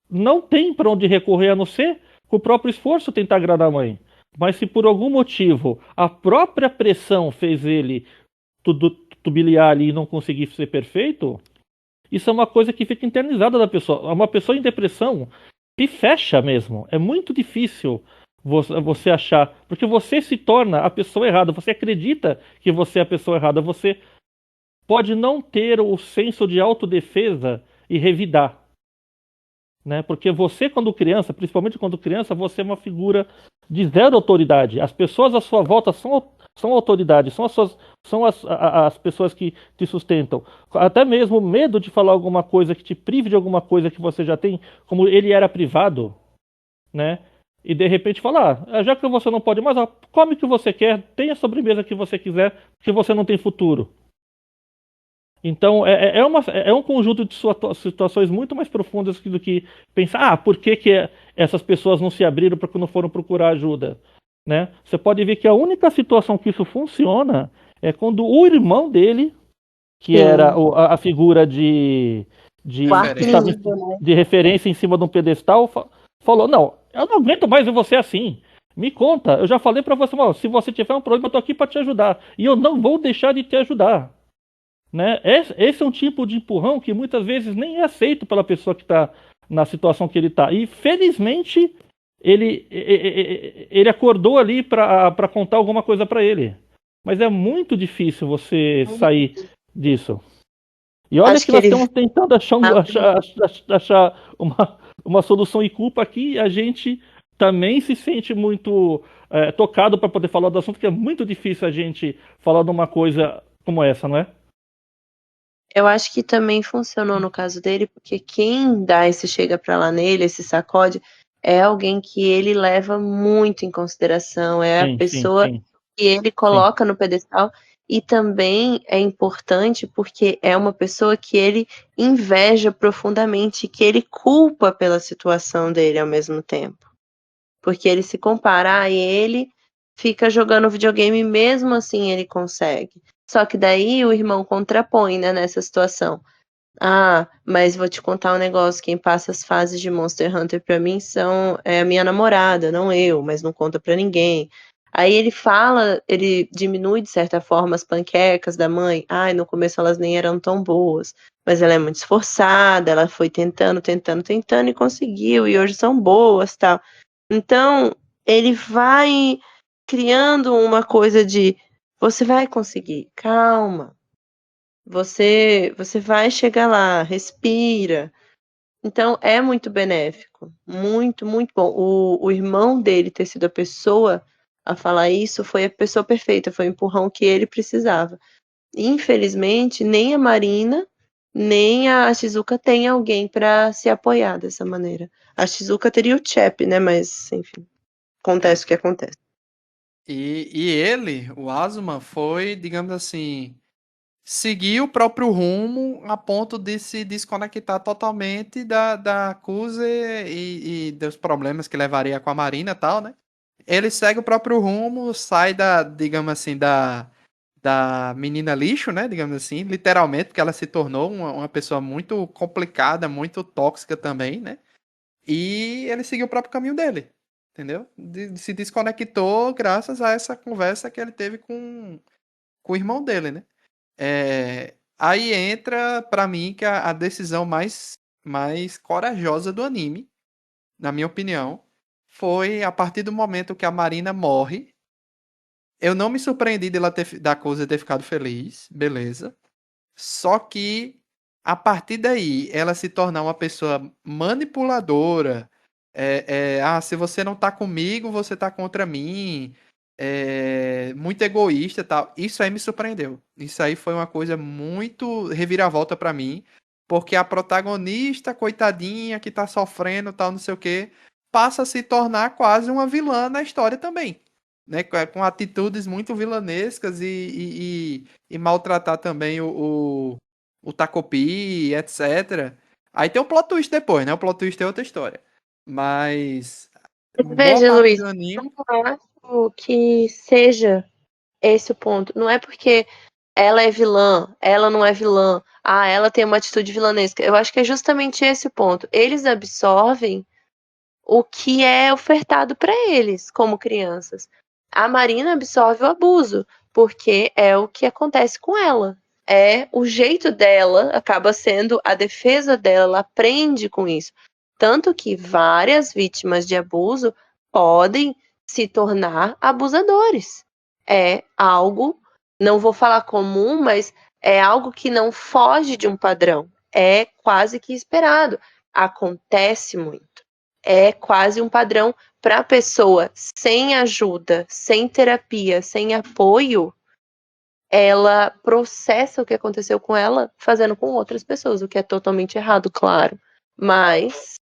não tem para onde recorrer a não ser com o próprio esforço tentar agradar a mãe. Mas se por algum motivo a própria pressão fez ele tubiliar ali e não conseguir ser perfeito, isso é uma coisa que fica internalizada da pessoa. Uma pessoa em depressão se fecha mesmo. É muito difícil você achar, porque você se torna a pessoa errada. Você acredita que você é a pessoa errada. Você pode não ter o senso de autodefesa e revidar. Né? Porque você, quando criança, principalmente quando criança, você é uma figura de zero autoridade. As pessoas à sua volta são autoridade, são as pessoas que te sustentam. Até mesmo o medo de falar alguma coisa que te prive de alguma coisa que você já tem, como ele era privado, né? E de repente falar, já que você não pode mais, come o que você quer, tenha a sobremesa que você quiser, porque você não tem futuro. Então, é um conjunto de situações muito mais profundas do que pensar, por que essas pessoas não se abriram porque não foram procurar ajuda? Né? Você pode ver que a única situação que isso funciona é quando o irmão dele, que era Sim, a figura de, Quarto estava nível, né? de referência em cima de um pedestal, falou, não, eu não aguento mais ver você assim. Me conta, eu já falei pra você, ó, se você tiver um problema, eu tô aqui pra te ajudar. E eu não vou deixar de te ajudar. Né? Esse é um tipo de empurrão que muitas vezes nem é aceito pela pessoa que está na situação que ele está. E felizmente ele acordou ali para contar alguma coisa para ele. Mas é muito difícil você sair disso. E olha Acho que que nós ele estamos tentando achar uma solução e culpa aqui, e a gente também se sente muito tocado para poder falar do assunto, que é muito difícil a gente falar de uma coisa como essa, não é? Eu acho que também funcionou no caso dele, porque quem dá esse chega pra lá nele, esse sacode, é alguém que ele leva muito em consideração, é a Sim, sim, pessoa sim, que ele sim. coloca no pedestal, e também é importante porque é uma pessoa que ele inveja profundamente, que ele culpa pela situação dele ao mesmo tempo. Porque ele se compara a ele, fica jogando videogame e mesmo assim ele consegue. Só que daí o irmão contrapõe, né, nessa situação. Ah, mas vou te contar um negócio, quem passa as fases de Monster Hunter pra mim é a minha namorada, não eu, mas não conta pra ninguém. Aí ele fala, ele diminui de certa forma as panquecas da mãe. Ai, no começo elas nem eram tão boas, mas ela é muito esforçada, ela foi tentando, tentando, tentando e conseguiu, e hoje são boas, tal. Então, ele vai criando uma coisa de você vai conseguir, calma. Você vai chegar lá, respira. Então é muito benéfico, muito, muito bom. O irmão dele ter sido a pessoa a falar isso foi a pessoa perfeita, foi o empurrão que ele precisava. Infelizmente, nem a Marina, nem a Shizuka tem alguém para se apoiar dessa maneira. A Shizuka teria o Chap, né? Mas, enfim, acontece o que acontece. E ele, o Asuma, foi, digamos assim, seguir o próprio rumo a ponto de se desconectar totalmente da Akuse e dos problemas que levaria com a Marina e tal, né? Ele segue o próprio rumo, sai digamos assim, da menina lixo, né? Digamos assim, literalmente, porque ela se tornou uma pessoa muito complicada, muito tóxica também, né? E ele seguiu o próprio caminho dele, entendeu? Se desconectou graças a essa conversa que ele teve com o irmão dele, né? Aí entra, pra mim, que a decisão mais corajosa do anime, na minha opinião, foi a partir do momento que a Marina morre. Eu não me surpreendi da coisa ter ficado feliz, beleza. Só que a partir daí ela se tornar uma pessoa manipuladora, se você não tá comigo, você tá contra mim, muito egoísta e tal. Isso aí me surpreendeu. Isso aí foi uma coisa muito reviravolta pra mim, porque a protagonista, coitadinha, que tá sofrendo, tal, não sei o quê, passa a se tornar quase uma vilã na história também. Né, com atitudes muito vilanescas e maltratar também o Takopi, etc. Aí tem o plot twist depois, né? O plot twist é outra história. Mas boa Veja, parte Luiz, do anime. eu acho que seja esse o ponto. Não é porque ela é vilã, ela não é vilã, ah, ela tem uma atitude vilanesca. Eu acho que é justamente esse o ponto. Eles absorvem o que é ofertado para eles, como crianças. A Marina absorve o abuso, porque é o que acontece com ela. É o jeito dela, acaba sendo a defesa dela, ela aprende com isso. Tanto que várias vítimas de abuso podem se tornar abusadores. É algo, não vou falar comum, mas é algo que não foge de um padrão. É quase que esperado. Acontece muito. É quase um padrão para a pessoa sem ajuda, sem terapia, sem apoio, ela processa o que aconteceu com ela fazendo com outras pessoas, o que é totalmente errado, claro. Mas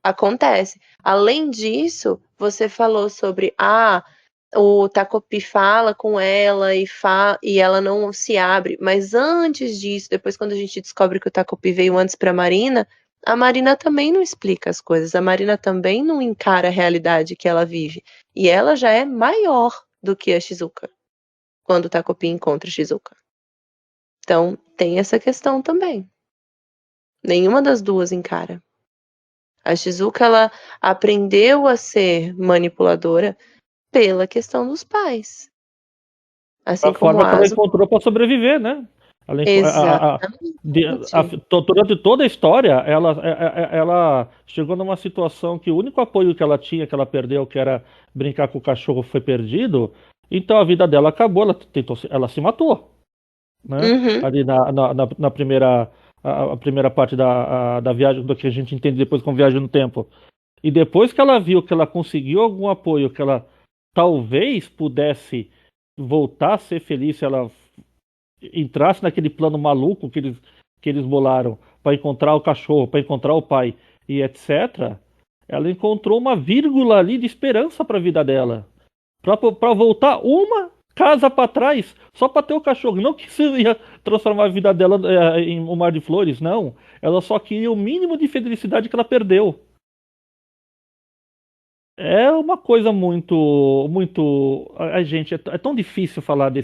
acontece. Além disso, você falou sobre o Takopi fala com ela e ela não se abre. Mas antes disso, depois quando a gente descobre que o Takopi veio antes para a Marina também não explica as coisas. A Marina também não encara a realidade que ela vive. E ela já é maior do que a Shizuka quando o Takopi encontra a Shizuka. Então, tem essa questão também. Nenhuma das duas encara. A Shizuka, ela aprendeu a ser manipuladora pela questão dos pais. A Assim como forma que a ela Asuka. encontrou para sobreviver, né? Ela, Exatamente. durante toda a história, ela chegou numa situação que o único apoio que ela tinha, que ela perdeu, que era brincar com o cachorro, foi perdido. Então a vida dela acabou, ela se matou, né? Uhum. Ali na primeira, a primeira parte da viagem, do que a gente entende depois como viagem no tempo. E depois que ela viu que ela conseguiu algum apoio, que ela talvez pudesse voltar a ser feliz se ela entrasse naquele plano maluco que eles bolaram para encontrar o cachorro, para encontrar o pai e etc., ela encontrou uma vírgula ali de esperança para a vida dela. Para voltar uma casa para trás, só para ter o cachorro. Não que isso ia transformar a vida dela em um mar de flores, não. Ela só queria o mínimo de felicidade que ela perdeu. É uma coisa muito. A gente, é tão difícil falar É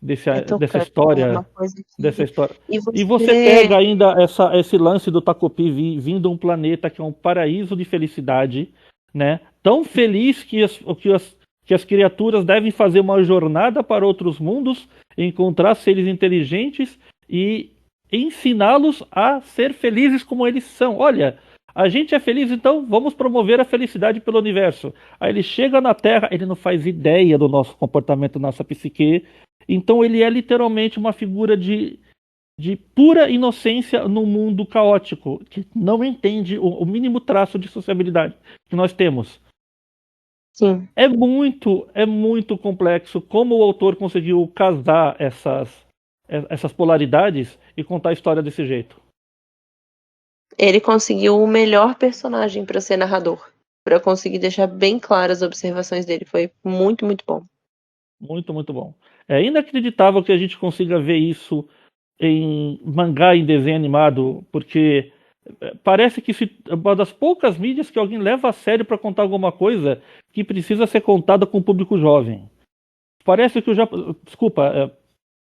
dessa tocante, é uma história. coisa Dessa que. história. E E você você. pega ainda esse lance do Takopi vindo um planeta que é um paraíso de felicidade, né? Tão feliz que as criaturas devem fazer uma jornada para outros mundos, encontrar seres inteligentes e ensiná-los a ser felizes como eles são. Olha, a gente é feliz, então vamos promover a felicidade pelo universo. Aí ele chega na Terra, ele não faz ideia do nosso comportamento, da nossa psique. Então ele é literalmente uma figura de pura inocência no mundo caótico, que não entende o mínimo traço de sociabilidade que nós temos. Sim, É muito complexo como o autor conseguiu casar essas polaridades e contar a história desse jeito. ele conseguiu o melhor personagem para ser narrador. Para conseguir deixar bem claras as observações dele. Foi muito, muito bom. Muito, muito bom. É inacreditável que a gente consiga ver isso em mangá, em desenho animado, porque parece que é uma das poucas mídias que alguém leva a sério para contar alguma coisa que precisa ser contada com o público jovem. Parece que o desculpa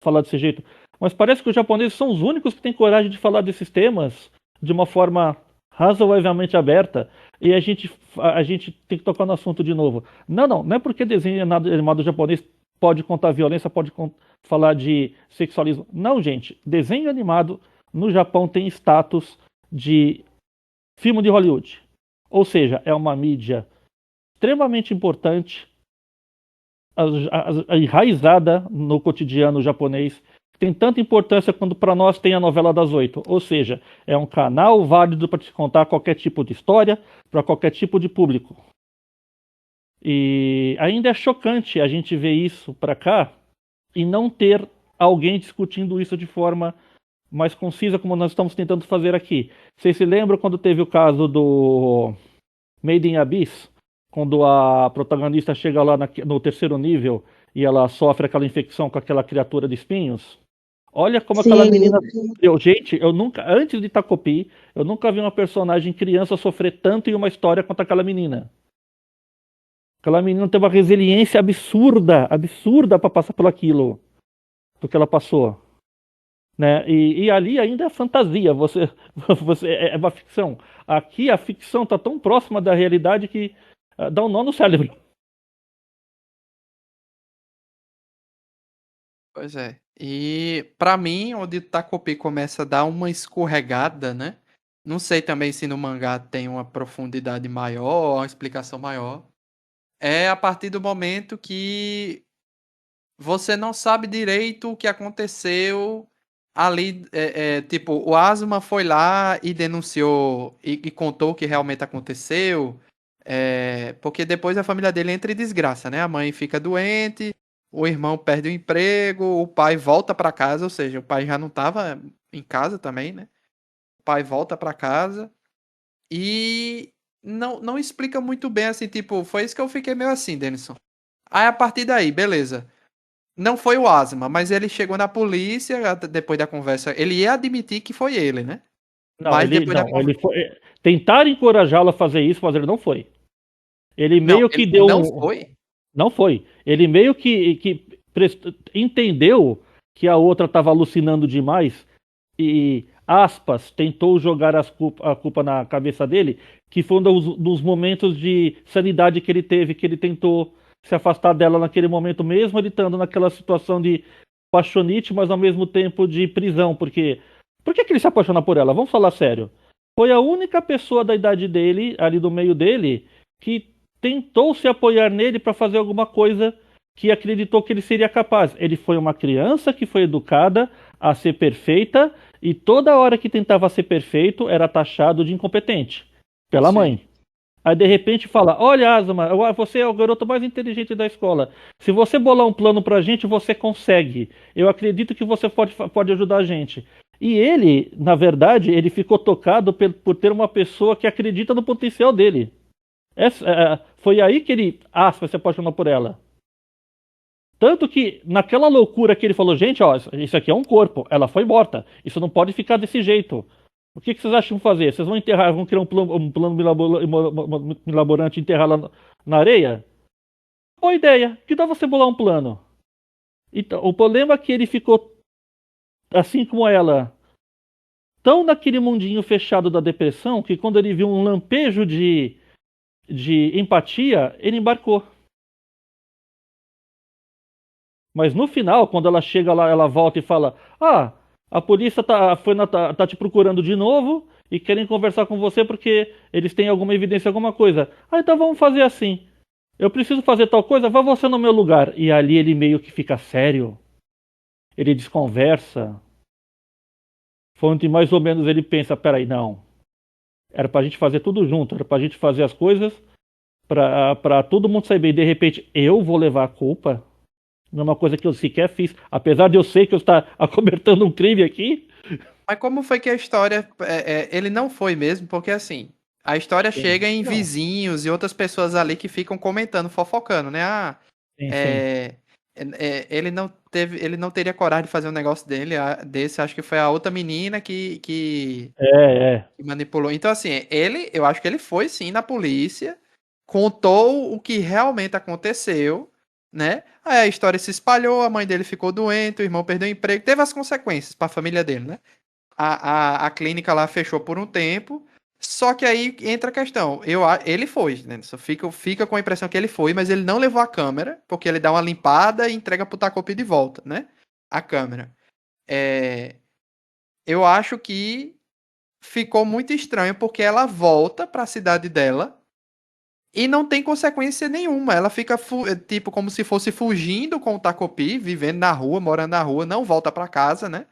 falar desse jeito, mas parece que os japoneses são os únicos que têm coragem de falar desses temas de uma forma razoavelmente aberta. E a gente tem que tocar no assunto de novo. Não é porque desenho animado japonês pode contar violência, pode falar de sexualismo. Não, gente. Desenho animado no Japão tem status de filme de Hollywood. Ou seja, é uma mídia extremamente importante, enraizada no cotidiano japonês, tem tanta importância quanto para nós tem a novela das 8. Ou seja, é um canal válido para te contar qualquer tipo de história, para qualquer tipo de público. E ainda é chocante a gente ver isso para cá e não ter alguém discutindo isso de forma mais concisa, como nós estamos tentando fazer aqui. Vocês se lembram quando teve o caso do Made in Abyss? Quando a protagonista chega lá no terceiro nível e ela sofre aquela infecção com aquela criatura de espinhos? Olha como aquela Sim. menina sofreu. Gente, eu nunca, antes de Takopi, eu nunca vi uma personagem criança sofrer tanto em uma história quanto aquela menina. Aquela menina tem uma resiliência absurda, absurda para passar por aquilo, do que ela passou, né? E ali ainda é fantasia, você é uma ficção. Aqui a ficção está tão próxima da realidade que dá um nó no cérebro. Pois é. E pra mim, onde o Takopi começa a dar uma escorregada, né? Não sei também se no mangá tem uma profundidade maior, uma explicação maior. É a partir do momento que você não sabe direito o que aconteceu ali. Tipo, o Asuma foi lá e denunciou e contou o que realmente aconteceu. Porque depois a família dele entra em desgraça, né? A mãe fica doente, o irmão perde o emprego, o pai volta pra casa, ou seja, o pai já não tava em casa também, né? O pai volta pra casa e não explica muito bem assim, tipo, foi isso que eu fiquei meio assim, Denison. Aí a partir daí, beleza. Não foi o Asma, mas ele chegou na polícia depois da conversa. Ele ia admitir que foi ele, né? Não, Mas depois da ele conversa. foi. Tentaram encorajá-lo a fazer isso, mas ele não foi. Ele Não, meio que ele deu não um. foi? Não foi. Ele meio que entendeu que a outra estava alucinando demais e aspas, tentou jogar a culpa na cabeça dele, que foi um dos momentos de sanidade que ele teve, que ele tentou se afastar dela naquele momento mesmo, ele estando naquela situação de paixonite, mas ao mesmo tempo de prisão, porque por que ele se apaixona por ela? Vamos falar sério. Foi a única pessoa da idade dele, ali do meio dele, que tentou se apoiar nele para fazer alguma coisa que acreditou que ele seria capaz. Ele foi uma criança que foi educada a ser perfeita e toda hora que tentava ser perfeito era taxado de incompetente pela Sim. mãe. Aí de repente fala: Olha, Asma, você é o garoto mais inteligente da escola. Se você bolar um plano pra gente, você consegue. Eu acredito que você pode ajudar a gente. E ele, na verdade, ele ficou tocado por ter uma pessoa que acredita no potencial dele. Foi aí que ele, aspas, se apaixonou por ela. Tanto que, naquela loucura que ele falou, gente, ó, isso aqui é um corpo, ela foi morta, isso não pode ficar desse jeito. O que vocês acham de fazer? Vocês vão enterrar, vão criar um plano milaborante e enterrar lá na areia? Boa ideia, que dá você bolar um plano? Então, o problema é que ele ficou, assim como ela, tão naquele mundinho fechado da depressão, que quando ele viu um lampejo de empatia, ele embarcou. Mas no final, quando ela chega lá, ela volta e fala: Ah, a polícia tá te procurando de novo e querem conversar com você porque eles têm alguma evidência, alguma coisa. Ah, então vamos fazer assim. Eu preciso fazer tal coisa, vá você no meu lugar. E ali ele meio que fica sério. Ele desconversa. Foi onde mais ou menos ele pensa: peraí, não. Era pra gente fazer tudo junto, era pra gente fazer as coisas pra todo mundo saber. E de repente eu vou levar a culpa. Não é uma coisa que eu sequer fiz. Apesar de eu sei que eu estou acobertando um crime aqui. Mas como foi que a história. Ele não foi mesmo, porque assim. A história Sim. chega em Não. vizinhos e outras pessoas ali que ficam comentando, fofocando, né? Ah, Sim, sim. ele não teria coragem de fazer um negócio desse. Acho que foi a outra menina É. que manipulou. Então, assim, eu acho que ele foi sim na polícia, contou o que realmente aconteceu, né? Aí a história se espalhou, a mãe dele ficou doente, o irmão perdeu o emprego, teve as consequências para a família dele, né? A clínica lá fechou por um tempo. Só que aí entra a questão. Ele foi, né? Só fica com a impressão que ele foi, mas ele não levou a câmera, porque ele dá uma limpada e entrega pro Tacopi de volta, né? A câmera. Eu acho que ficou muito estranho, porque ela volta pra cidade dela e não tem consequência nenhuma. Ela fica, tipo, como se fosse fugindo com o Tacopi, vivendo na rua, morando na rua, não volta pra casa, né?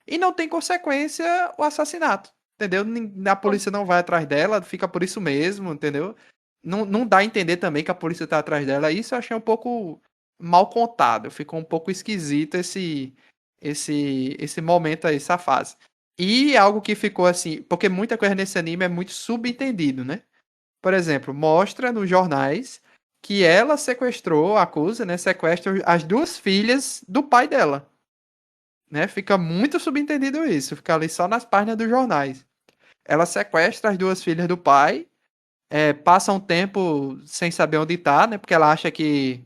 E não tem consequência o assassinato, entendeu? A polícia não vai atrás dela, fica por isso mesmo, entendeu? Não dá a entender também que a polícia tá atrás dela. Isso eu achei um pouco mal contado. Ficou um pouco esquisito esse momento aí, essa fase. E algo que ficou assim, porque muita coisa nesse anime é muito subentendido, né? Por exemplo, mostra nos jornais que ela sequestrou, acusa, né? Sequestra as duas filhas do pai dela, né? Fica muito subentendido isso, fica ali só nas páginas dos jornais. Ela sequestra as duas filhas do pai, passa um tempo sem saber onde tá, né? Porque ela acha que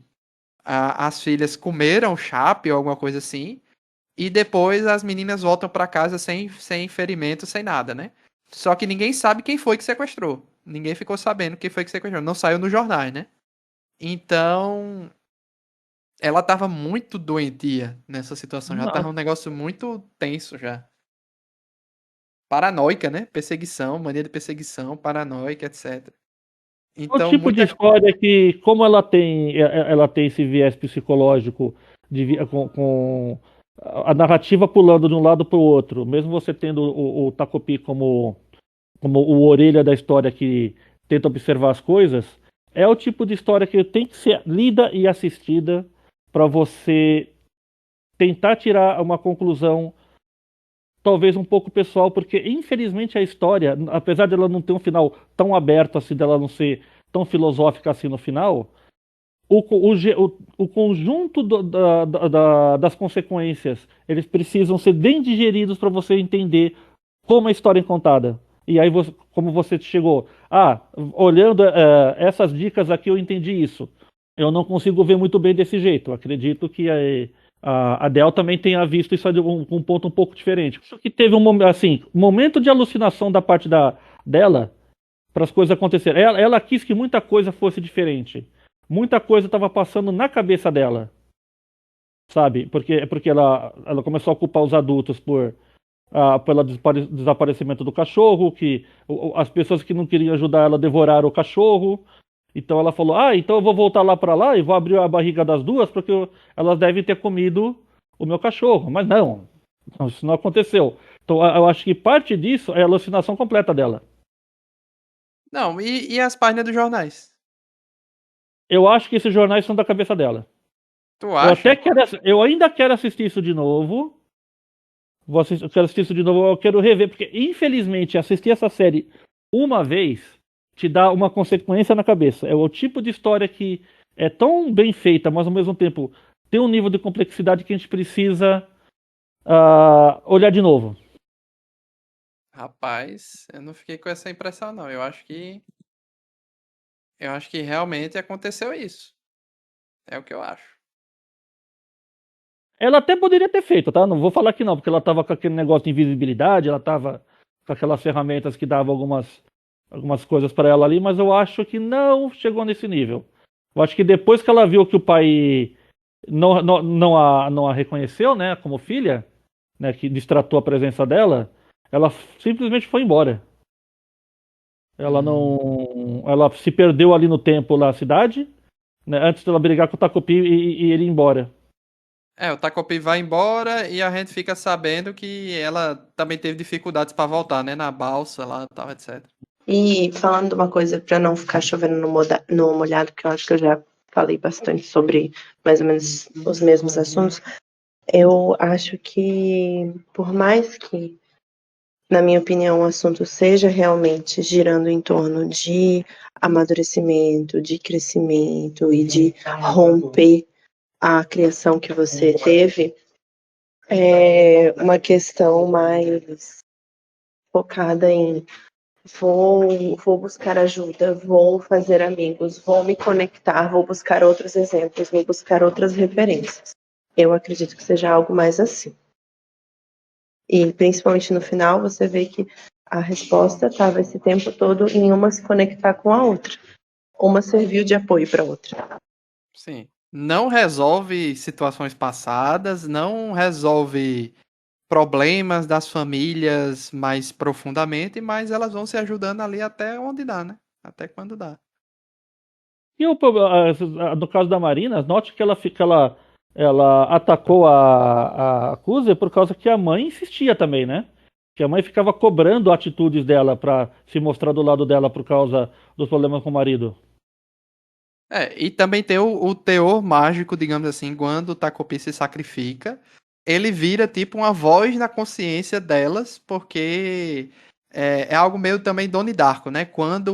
as filhas comeram chape ou alguma coisa assim. E depois as meninas voltam para casa sem ferimento, sem nada, né? Só que ninguém sabe quem foi que sequestrou. Ninguém ficou sabendo quem foi que sequestrou. Não saiu nos jornais, né? Então, ela tava muito doentia nessa situação. Já tava um negócio muito tenso já. Paranoica, né? Perseguição, mania de perseguição, paranoica, etc. O Então, tipo de muita. história que, como ela tem esse viés psicológico com a narrativa pulando de um lado para o outro, mesmo você tendo o Takopi como o orelha da história que tenta observar as coisas, é o tipo de história que tem que ser lida e assistida para você tentar tirar uma conclusão talvez um pouco pessoal, porque infelizmente a história, apesar dela não ter um final tão aberto assim, dela não ser tão filosófica assim no final, o conjunto das consequências, eles precisam ser bem digeridos para você entender como a história é contada. E aí, como você chegou, olhando essas dicas aqui, eu entendi isso. Eu não consigo ver muito bem desse jeito. Acredito que A Del também tenha visto isso de um ponto um pouco diferente. Só que teve um momento de alucinação da parte dela para as coisas acontecerem. Ela quis que muita coisa fosse diferente. Muita coisa estava passando na cabeça dela, sabe? Porque ela começou a culpar os adultos pelo desaparecimento do cachorro, que as pessoas que não queriam ajudar ela devoraram o cachorro. Então ela falou: então eu vou voltar lá para lá e vou abrir a barriga das duas porque elas devem ter comido o meu cachorro. Mas não, isso não aconteceu. Então eu acho que parte disso é a alucinação completa dela. Não, e as páginas dos jornais? Eu acho que esses jornais são da cabeça dela. Tu acha? Eu ainda quero assistir isso de novo. Eu quero assistir isso de novo, eu quero rever, porque infelizmente assistir essa série uma vez te dá uma consequência na cabeça. É o tipo de história que é tão bem feita, mas ao mesmo tempo tem um nível de complexidade que a gente precisa olhar de novo. Rapaz, eu não fiquei com essa impressão, não. Eu acho que realmente aconteceu isso. É o que eu acho. Ela até poderia ter feito, tá? Não vou falar que não, porque ela tava com aquele negócio de invisibilidade, ela tava com aquelas ferramentas que davam algumas coisas para ela ali, mas eu acho que não chegou nesse nível. Eu acho que depois que ela viu que o pai não a reconheceu, né, como filha, né, que distratou a presença dela, ela simplesmente foi embora. Ela Hum. não, ela se perdeu ali no tempo lá na cidade, né, antes dela brigar com o Takopi e ele ir embora. O Takopi vai embora e a gente fica sabendo que ela também teve dificuldades pra voltar, né? Na balsa lá, tal, etc. E falando de uma coisa para não ficar chovendo no molhado, que eu acho que eu já falei bastante sobre mais ou menos os mesmos assuntos, eu acho que, por mais que, na minha opinião, o assunto seja realmente girando em torno de amadurecimento, de crescimento e de romper a criação que você teve, é uma questão mais focada em vou buscar ajuda, vou fazer amigos, vou me conectar, vou buscar outros exemplos, vou buscar outras referências. Eu acredito que seja algo mais assim. E principalmente no final, você vê que a resposta estava esse tempo todo em uma se conectar com a outra. Uma serviu de apoio para a outra. Sim. Não resolve situações passadas, não resolve problemas das famílias mais profundamente, mas elas vão se ajudando ali até onde dá, né? Até quando dá. E no caso da Marina, note que ela atacou a Cusa por causa que a mãe insistia também, né? Que a mãe ficava cobrando atitudes dela pra se mostrar do lado dela por causa dos problemas com o marido. E também tem o teor mágico, digamos assim, quando o Takopi se sacrifica, ele vira tipo uma voz na consciência delas, porque é algo meio também Donnie Darko, né? Quando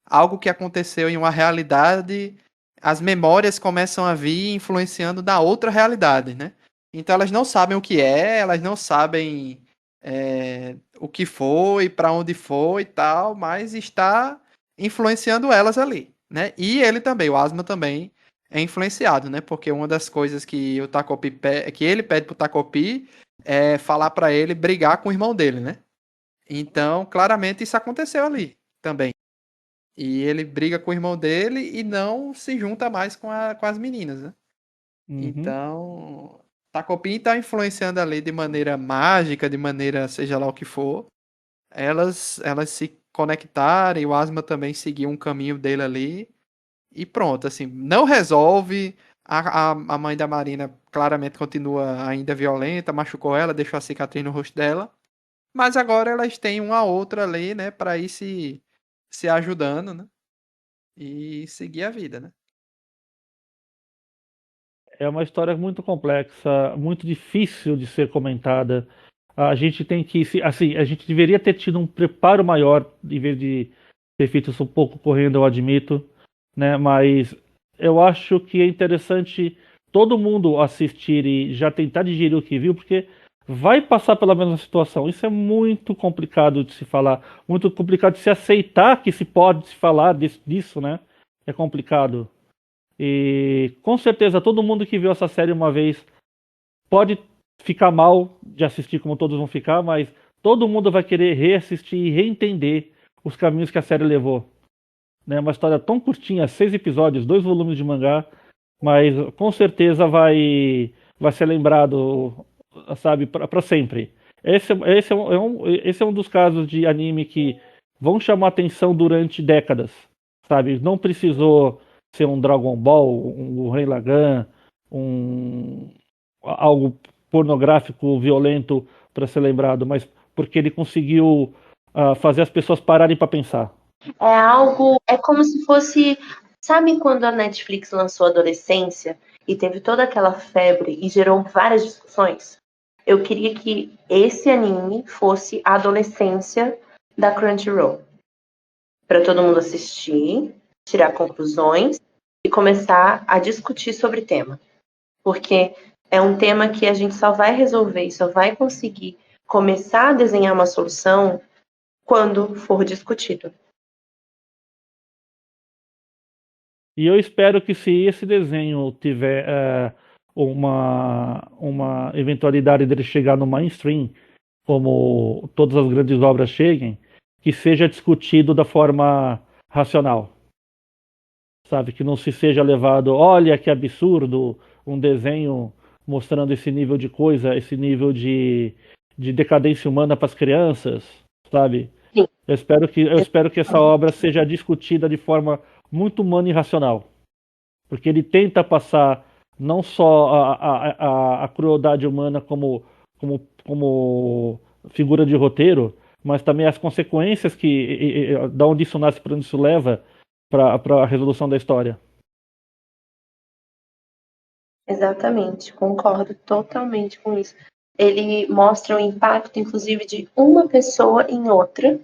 algo que aconteceu em uma realidade, as memórias começam a vir influenciando na outra realidade, né? Então elas não sabem o que é, elas não sabem o que foi, para onde foi e tal, mas está influenciando elas ali, né? E ele também, o Asma também é influenciado, né? Porque uma das coisas que o Takopi que ele pede pro Takopi é falar para ele brigar com o irmão dele, né? Então, claramente isso aconteceu ali também. E ele briga com o irmão dele e não se junta mais com as meninas, né? Uhum. Então, Takopi tá influenciando ali de maneira mágica, de maneira seja lá o que for, elas se conectarem, o Asma também seguir um caminho dele ali e pronto, assim, não resolve. A mãe da Marina claramente continua ainda violenta, machucou ela, deixou a cicatriz no rosto dela, mas agora elas têm uma outra ali, né, para ir se ajudando, né, e seguir a vida, né. É uma história muito complexa, muito difícil de ser comentada. A gente tem que, assim, a gente deveria ter tido um preparo maior, em vez de ter feito isso um pouco correndo, eu admito, né? Mas eu acho que é interessante todo mundo assistir e já tentar digerir o que viu, porque vai passar pela mesma situação. Isso é muito complicado de se falar, muito complicado de se aceitar que se pode se falar disso, né? É complicado. E com certeza todo mundo que viu essa série uma vez pode ficar mal de assistir como todos vão ficar, mas todo mundo vai querer reassistir e reentender os caminhos que a série levou. Né? Uma história tão curtinha, 6 episódios, 2 volumes de mangá, mas com certeza vai ser lembrado, sabe, para sempre. Esse é um dos casos de anime que vão chamar atenção durante décadas, sabe? Não precisou ser um Dragon Ball, um Rei Lagan, algo pornográfico, violento para ser lembrado, mas porque ele conseguiu fazer as pessoas pararem para pensar. É como se fosse, sabe quando a Netflix lançou Adolescência e teve toda aquela febre e gerou várias discussões? Eu queria que esse anime fosse a adolescência da Crunchyroll. Para todo mundo assistir, tirar conclusões e começar a discutir sobre o tema. Porque é um tema que a gente só vai resolver e só vai conseguir começar a desenhar uma solução quando for discutido. E eu espero que se esse desenho tiver uma eventualidade dele chegar no mainstream, como todas as grandes obras cheguem, que seja discutido da forma racional. Sabe? Que não se seja levado, olha que absurdo, um desenho mostrando esse nível de coisa, esse nível de decadência humana para as crianças, sabe? Sim. Eu espero que essa obra seja discutida de forma muito humana e racional. Porque ele tenta passar não só a crueldade humana como figura de roteiro, mas também as consequências da onde isso nasce, para onde isso leva para a resolução da história. Exatamente, concordo totalmente com isso. Ele mostra o impacto, inclusive, de uma pessoa em outra,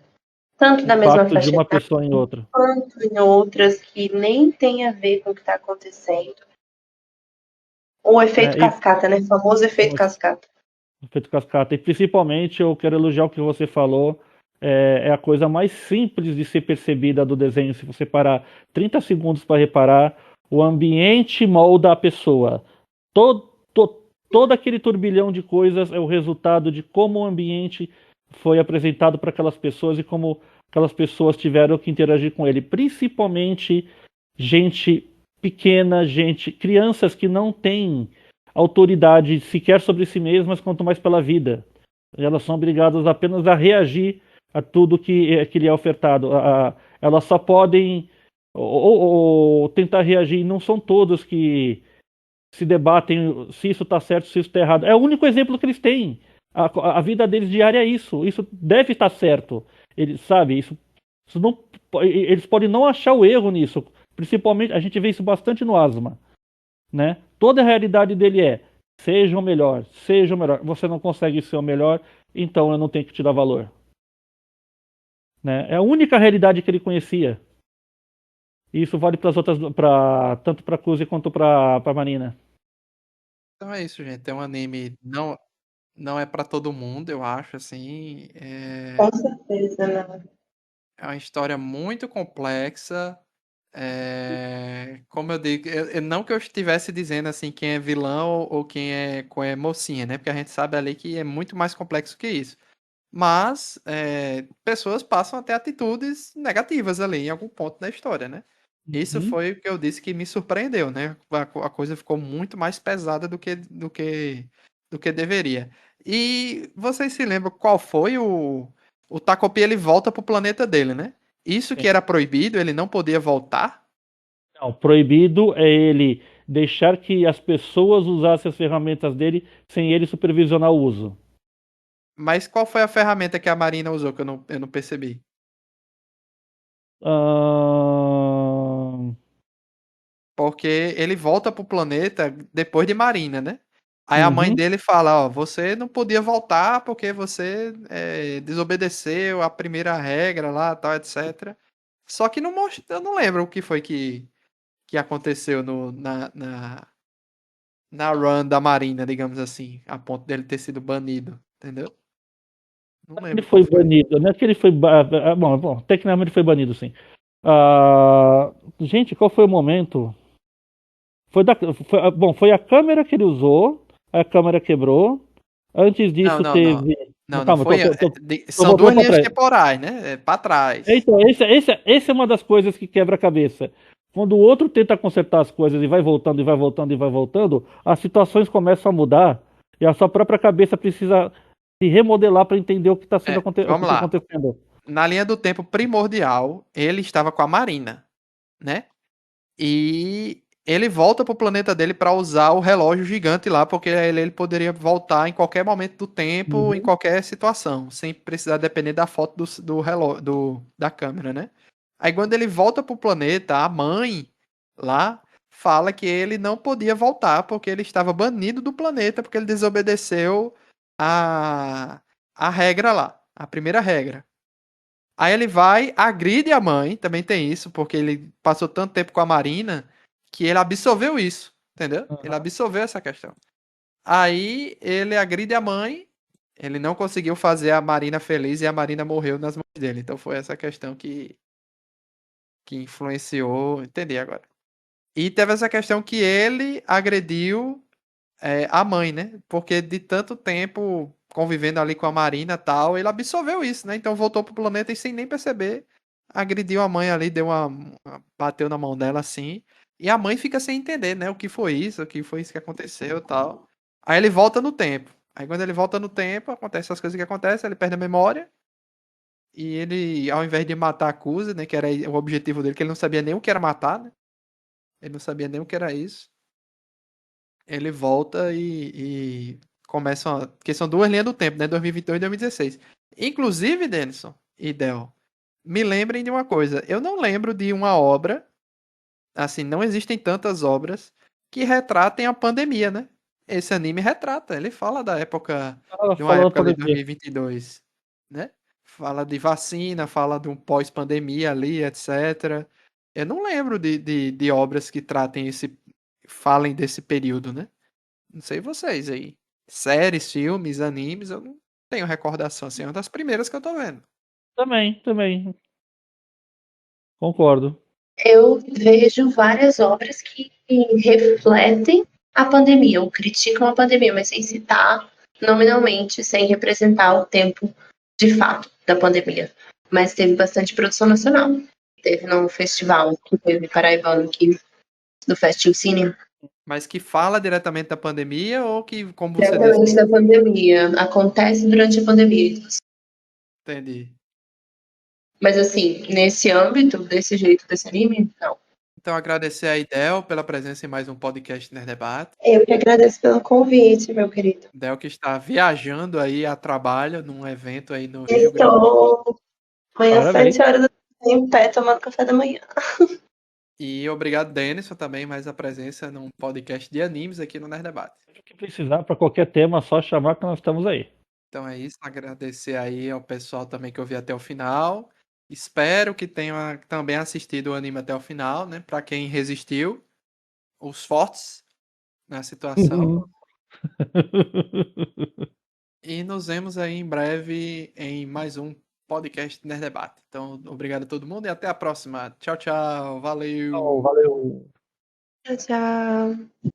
tanto da mesma Impacto de faixa uma etária, pessoa em outra. quanto em outras que nem tem a ver com o que está acontecendo. O efeito cascata, né? O famoso efeito cascata. Efeito cascata. E principalmente eu quero elogiar o que você falou. É a coisa mais simples de ser percebida do desenho. Se você parar 30 segundos para reparar, o ambiente molda a pessoa. Todo aquele turbilhão de coisas é o resultado de como o ambiente foi apresentado para aquelas pessoas e como aquelas pessoas tiveram que interagir com ele. Principalmente gente pequena, crianças que não têm autoridade sequer sobre si mesmas, quanto mais pela vida. Elas são obrigadas apenas a reagir a tudo que lhe é ofertado. Elas só podem ou tentar reagir. Não são todos que se debatem se isso está certo, se isso está errado. É o único exemplo que eles têm. A vida deles diária é isso. Isso deve estar certo. Eles, sabe, isso não, eles podem não achar o erro nisso. Principalmente, a gente vê isso bastante no Asma. Né? Toda a realidade dele seja o melhor, seja o melhor. Você não consegue ser o melhor, então eu não tenho que te dar valor. Né? É a única realidade que ele conhecia. E isso vale para as outras, tanto para Kuzi quanto para Marina. Então é isso, gente. É um anime não é para todo mundo, eu acho assim. Com certeza, né? É uma história muito complexa. Como eu digo, não que eu estivesse dizendo assim quem é vilão ou quem é mocinha, né? Porque a gente sabe ali que é muito mais complexo que isso. Mas pessoas passam a ter atitudes negativas ali em algum ponto da história, né? Isso foi o que eu disse que me surpreendeu, né? A coisa ficou muito mais pesada do que deveria. E vocês se lembram qual foi o Takopi? Ele volta pro planeta dele, né? Isso que era proibido, ele não podia voltar? Não, proibido é ele deixar que as pessoas usassem as ferramentas dele sem ele supervisionar o uso. Mas qual foi a ferramenta que a Marina usou que eu não percebi? Ahn, Porque ele volta pro planeta depois de Marina, né? Aí a mãe uhum. dele fala, ó, você não podia voltar porque você desobedeceu a primeira regra lá, tal, etc. Só que não mostra, eu não lembro o que foi que aconteceu na run da Marina, digamos assim, a ponto dele ter sido banido, entendeu? Não Ele lembro qual foi foi. banido, não é que ele foi. Bom, tecnicamente foi banido, sim. Gente, qual foi o momento? Foi a câmera que ele usou, a câmera quebrou. Antes disso Não. teve. Não Calma, foi. tô São duas voltando pra linhas trás. temporais, né? É pra trás. Então, essa é uma das coisas que quebra a cabeça. Quando o outro tenta consertar as coisas e vai voltando, e vai voltando, e vai voltando, as situações começam a mudar e a sua própria cabeça precisa se remodelar para entender o que está o que Vamos tá lá. acontecendo. Na linha do tempo primordial, ele estava com a Marina, né? E ele volta pro planeta dele para usar o relógio gigante lá, porque ele poderia voltar em qualquer momento do tempo, em Uhum. qualquer situação, sem precisar depender da foto do relógio, da câmera, né? Aí quando ele volta pro planeta, a mãe lá fala que ele não podia voltar porque ele estava banido do planeta porque ele desobedeceu a, a regra lá, a primeira regra. Aí ele vai, agride a mãe, também tem isso, porque ele passou tanto tempo com a Marina que ele absorveu isso, entendeu? Ele Aham. absorveu essa questão. Aí ele agride a mãe, ele não conseguiu fazer a Marina feliz e a Marina morreu nas mãos dele. Então foi essa questão que influenciou, entendi agora. E teve essa questão que ele agrediu a mãe, né? Porque de tanto tempo convivendo ali com a Marina e tal, ele absorveu isso, né? Então voltou pro planeta e sem nem perceber, agrediu a mãe ali, bateu na mão dela assim. E a mãe fica sem entender, né? O que foi isso que aconteceu e tal. Aí ele volta no tempo. Aí quando ele volta no tempo, acontece as coisas que acontecem, ele perde a memória. E ele, ao invés de matar a Cusa, né? Que era o objetivo dele, que ele não sabia nem o que era matar, né? Ele não sabia nem o que era isso. Ele volta e começa. Porque são duas linhas do tempo, né? 2022 e 2016. Inclusive, Denison e Del, me lembrem de uma coisa. Eu não lembro de uma obra, assim, não existem tantas obras que retratem a pandemia, né? Esse anime retrata, ele fala da época, Ela de uma falando época ali todo de dia. 2022, né? Fala de vacina, fala de um pós-pandemia ali, etc. Eu não lembro de obras que tratem falem desse período, né? Não sei vocês aí. Séries, filmes, animes, eu não tenho recordação assim. É uma das primeiras que eu tô vendo. Também, concordo. Eu vejo várias obras que refletem a pandemia, ou criticam a pandemia, mas sem citar nominalmente, sem representar o tempo de fato da pandemia. Mas teve bastante produção nacional. Teve num festival que teve paraibano aqui, do Festival Cine, Mas que fala diretamente da pandemia ou que, como você disse, diretamente da pandemia. Acontece durante a pandemia. entendi. Mas assim, nesse âmbito, desse jeito, desse anime, não. Então, agradecer a Idel pela presença em mais um podcast Nerd Debate. Eu que agradeço pelo convite, meu querido. Del que está viajando aí a trabalho num evento aí no Rio Grande. Estou amanhã às Parabéns. 7 horas da manhã em pé tomando café da manhã. E obrigado, Denison, também mais a presença num podcast de animes aqui no Nerd Debate. O que precisar para qualquer tema, só chamar que nós estamos aí. Então é isso, agradecer aí ao pessoal também que ouviu até o final. Espero que tenha também assistido o anime até o final, né? Para quem resistiu, os fortes na situação. E nos vemos aí em breve em mais um podcast Nerd Debate. Então, obrigado a todo mundo e até a próxima. Tchau, tchau. Valeu. Valeu. Tchau, tchau.